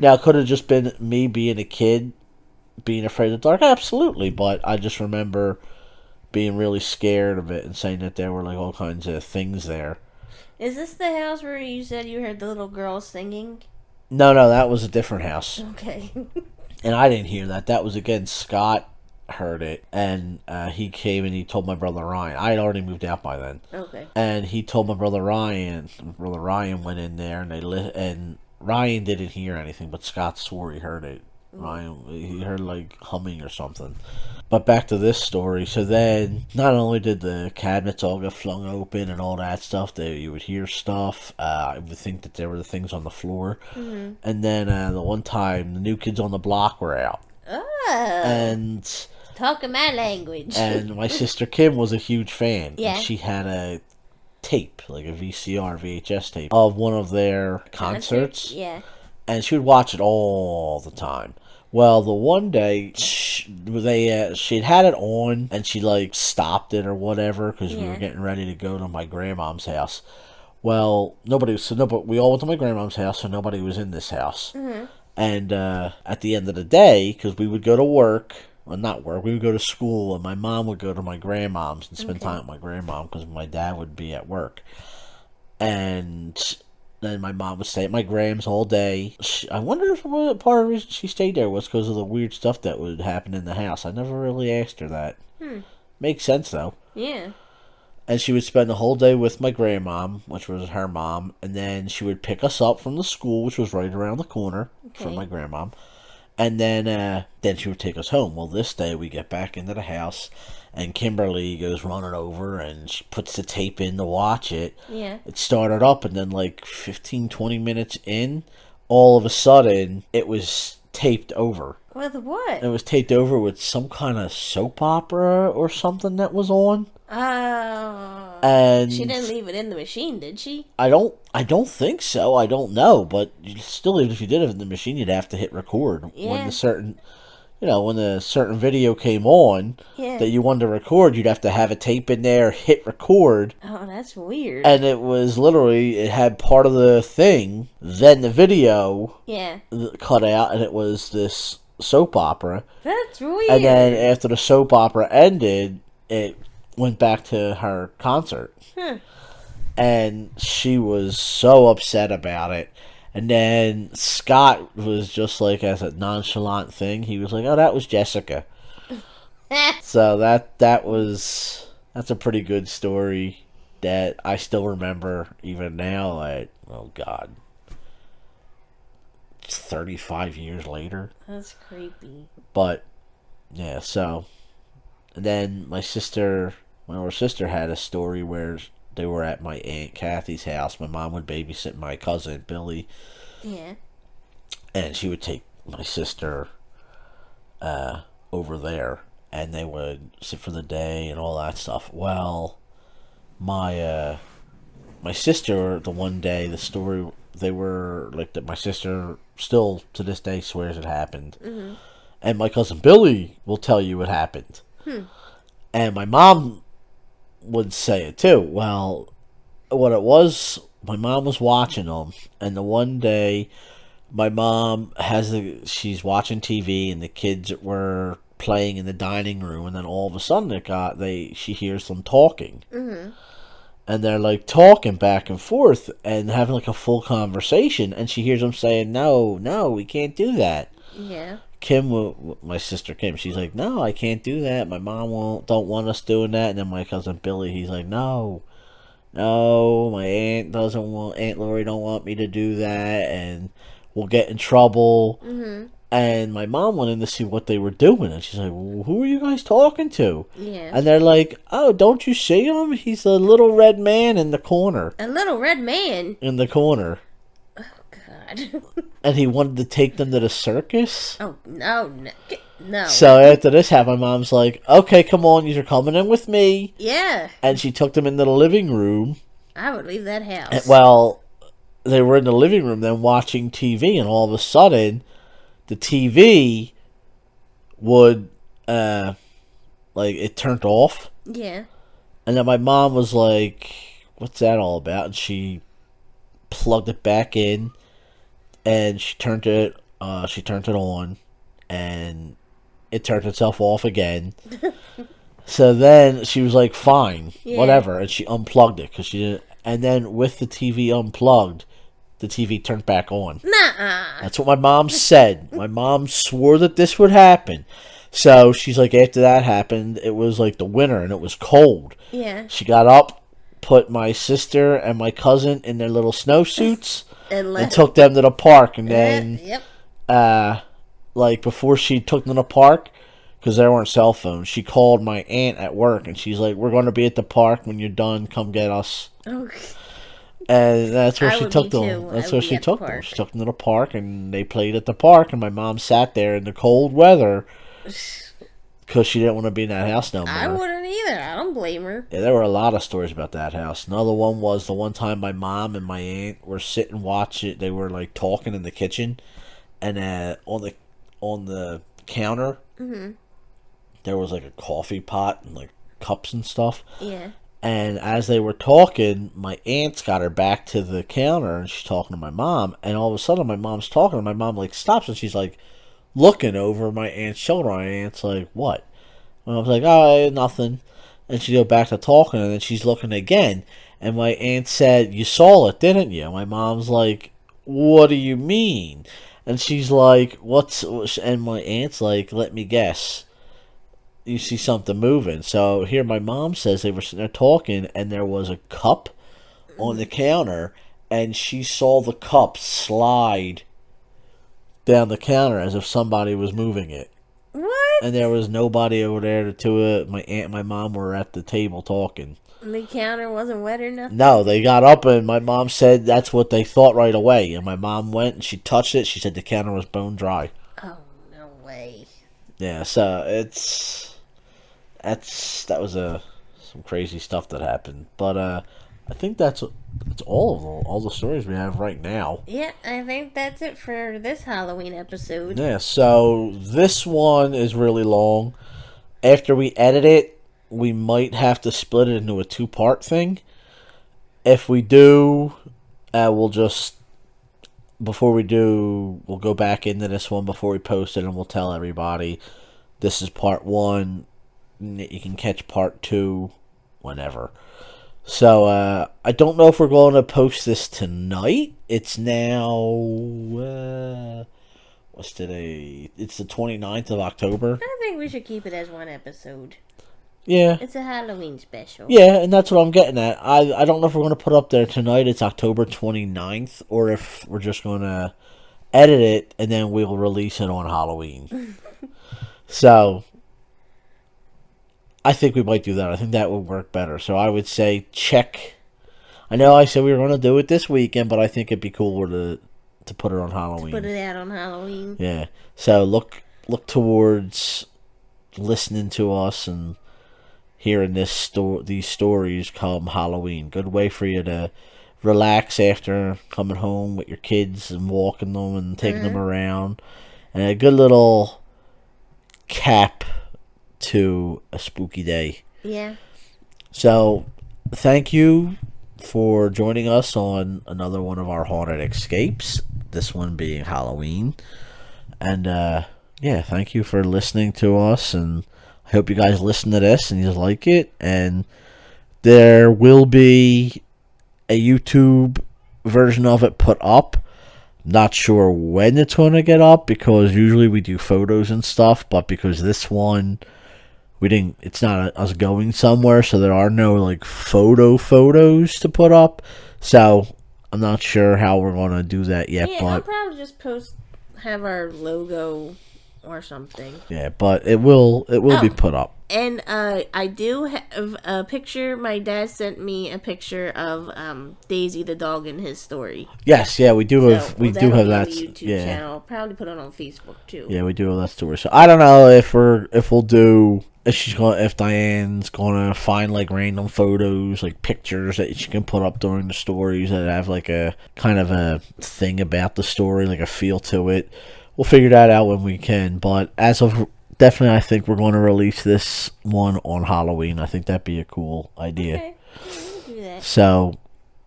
Now, it could have just been me being a kid, being afraid of the dark, absolutely, but I just remember being really scared of it and saying that there were like all kinds of things there. Is this the house where you said you heard the little girl singing? No, that was a different house. Okay. And I didn't hear that. That was, again, Scott heard it, and he came and he told my brother Ryan. I had already moved out by then. Okay. And he told my brother Ryan. My brother Ryan went in there, and Ryan didn't hear anything, but Scott swore he heard it. Ryan, he heard like humming or something. But back to this story. So then, not only did the cabinets all get flung open and all that stuff, you would hear stuff. I would think that there were the things on the floor. And then the one time, the New Kids on the Block were out. Oh. And talking my language. And my sister Kim was a huge fan. Yeah. And she had a tape, like a VHS tape, of one of their concerts. Yeah. And she would watch it all the time. Well, the one day, she'd had it on, and she, like, stopped it or whatever, because we were getting ready to go to my grandmom's house. Well, we all went to my grandmom's house, so nobody was in this house. And at the end of the day, because we would go to work, well, not work, we would go to school, and my mom would go to my grandmom's and spend time with my grandmom, because my dad would be at work. And then my mom would stay at my grand's all day. I wonder if what part of the reason she stayed there was because of the weird stuff that would happen in the house. I never really asked her that. Makes sense, though. Yeah. And she would spend the whole day with my grandmom, which was her mom, and then she would pick us up from the school, which was right around the corner from my grandmom, and then she would take us home. Well, this day we get back into the house, and Kimberly goes running over, and she puts the tape in to watch it. Yeah. It started up, and then like 15, 20 minutes in, all of a sudden, it was taped over. With what? It was taped over with some kind of soap opera or something that was on. Oh. And she didn't leave it in the machine, did she? I don't think so. I don't know, but still, even if you did have it in the machine, you'd have to hit record when the certain video came on that you wanted to record. You'd have to have a tape in there, hit record. Oh, that's weird. And it was literally, it had part of the thing, then the video cut out, and it was this soap opera. That's weird. And then after the soap opera ended, it went back to her concert. And she was so upset about it. And then Scott was just like, as a nonchalant thing, he was like, oh, that was Jessica. So that's a pretty good story that I still remember even now. Oh God, it's 35 years later. That's creepy. But yeah, so and then my older sister had a story where they were at my Aunt Kathy's house. My mom would babysit my cousin Billy. Yeah. And she would take my sister over there, and they would sit for the day and all that stuff. Well, my sister, the one day, the story, they were like that. My sister still to this day swears it happened, and my cousin Billy will tell you it happened, and my mom would say it too. Well, what it was, my mom was watching them, and the one day my mom she's watching TV, and the kids were playing in the dining room, and then all of a sudden she hears them talking, and they're like talking back and forth and having like a full conversation, and she hears them saying, no, we can't do that. Yeah. My sister Kim, she's like, no, I can't do that. My mom don't want us doing that. And then my cousin Billy, he's like, no, my Aunt Lori don't want me to do that, and we'll get in trouble. And my mom went in to see what they were doing, and she's like, well, who are you guys talking to? Yeah. And they're like, oh, don't you see him? He's a little red man in the corner. A little red man? In the corner. God. And he wanted to take them to the circus. Oh, no. So after this happened, my mom's like, okay, come on, you're coming in with me. Yeah. And she took them into the living room. I would leave that house. Well, they were in the living room then watching TV, and all of a sudden, the TV would, it turned off. Yeah. And then my mom was like, what's that all about? And she plugged it back in, and she turned it on, and it turned itself off again. So then she was like, fine, whatever, and she unplugged it because she didn't. And then with the TV unplugged, the TV turned back on. Nuh-uh. That's what my mom said. My mom swore that this would happen. So she's like, after that happened, it was like the winter and it was cold. Yeah. She got up, put my sister and my cousin in their little snowsuits and took them to the park. And then, before she took them to the park, because there weren't cell phones, she called my aunt at work, and she's like, we're going to be at the park. When you're done, come get us. Okay. And that's where she took them. That's where she took them. She took them to the park, and they played at the park, and my mom sat there in the cold weather because she didn't want to be in that house no more. I wouldn't either. I don't blame her. Yeah, there were a lot of stories about that house. Another one was the one time my mom and my aunt were sitting watching. They were like talking in the kitchen, and on the counter, there was like a coffee pot and like cups and stuff. Yeah. And as they were talking, my aunt's got her back to the counter, and she's talking to my mom. And all of a sudden, my mom's talking, and my mom like stops, and she's like looking over my aunt's shoulder. My aunt's like, "What?" And I was like, "Oh, nothing." And she go back to talking, and then she's looking again, And my aunt said, "You saw it, didn't you?" My mom's like, "What do you mean?" And she's like, "What's?" And my aunt's like, "Let me guess. You see something moving." So here my mom says they were sitting there talking, and there was a cup on the counter, and she saw the cup slide down the counter as if somebody was moving it. What? And there was nobody over there. The two of my aunt and my mom were at the table talking. The counter wasn't wet or nothing? No, they got up, and my mom said that's what they thought right away. And my mom went and she touched it. She said the counter was bone dry. Oh, no way. Yeah, so that was some crazy stuff that happened. But I think that's all the stories we have right now. Yeah, I think that's it for this Halloween episode. Yeah, so this one is really long. After we edit it, we might have to split it into a 2-part thing. If we do, we'll go back into this one before we post it, and we'll tell everybody this is part 1. You can catch part 2 whenever. So, I don't know if we're going to post this tonight. It's now, what's today? It's the 29th of October. I think we should keep it as one episode. Yeah. It's a Halloween special. Yeah, and that's what I'm getting at. I don't know if we're going to put up there tonight, it's October 29th, or if we're just going to edit it, and then we'll release it on Halloween. So, I think we might do that. I think that would work better. So I would say check. I know I said we were going to do it this weekend, but I think it'd be cooler to put it on Halloween. Put it out on Halloween. Yeah. So look towards listening to us and hearing these stories come Halloween. Good way for you to relax after coming home with your kids and walking them and taking them around. And a good little cap to a spooky day. Yeah. So, thank you for joining us on another one of our haunted escapes. This one being Halloween. And, yeah, thank you for listening to us. And I hope you guys listen to this and you like it. And there will be a YouTube version of it put up. Not sure when it's going to get up, because usually we do photos and stuff. But because this one, it's not us going somewhere, so there are no like photos to put up. So I'm not sure how we're gonna do that yet. Yeah, but I'll probably just have our logo or something. Yeah, but it will be put up. And I do have a picture. My dad sent me a picture of Daisy the dog in his story. Yes, yeah, we do have On that the YouTube channel. I'll probably put it on Facebook too. Yeah, we do have that story. So I don't know if we'll do. If Diane's gonna find like random photos, like pictures that she can put up during the stories that have like a kind of a thing about the story, like a feel to it. We'll figure that out when we can. But as of definitely, I think we're going to release this one on Halloween. I think that'd be a cool idea. Okay, we'll do that. So,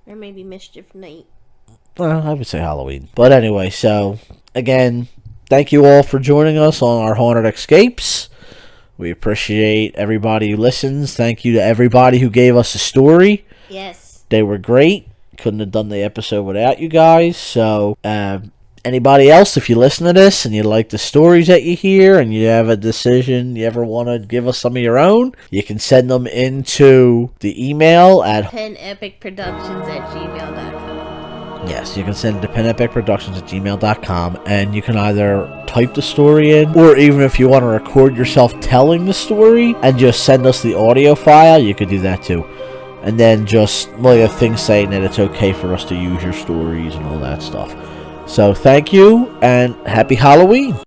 or maybe Mischief Night. I would say Halloween. But anyway, so again, thank you all for joining us on our Haunted Escapes. We appreciate everybody who listens. Thank you to everybody who gave us a story. Yes. They were great. Couldn't have done the episode without you guys. So, anybody else, if you listen to this and you like the stories that you hear and you have a decision, you ever want to give us some of your own, you can send them into the email at penepichorror@gmail.com. Yes, you can send it to penepichorror@gmail.com, and you can either type the story in, or even if you want to record yourself telling the story and just send us the audio file, you could do that too. And then just like a thing saying that it's okay for us to use your stories and all that stuff. So thank you, and happy Halloween!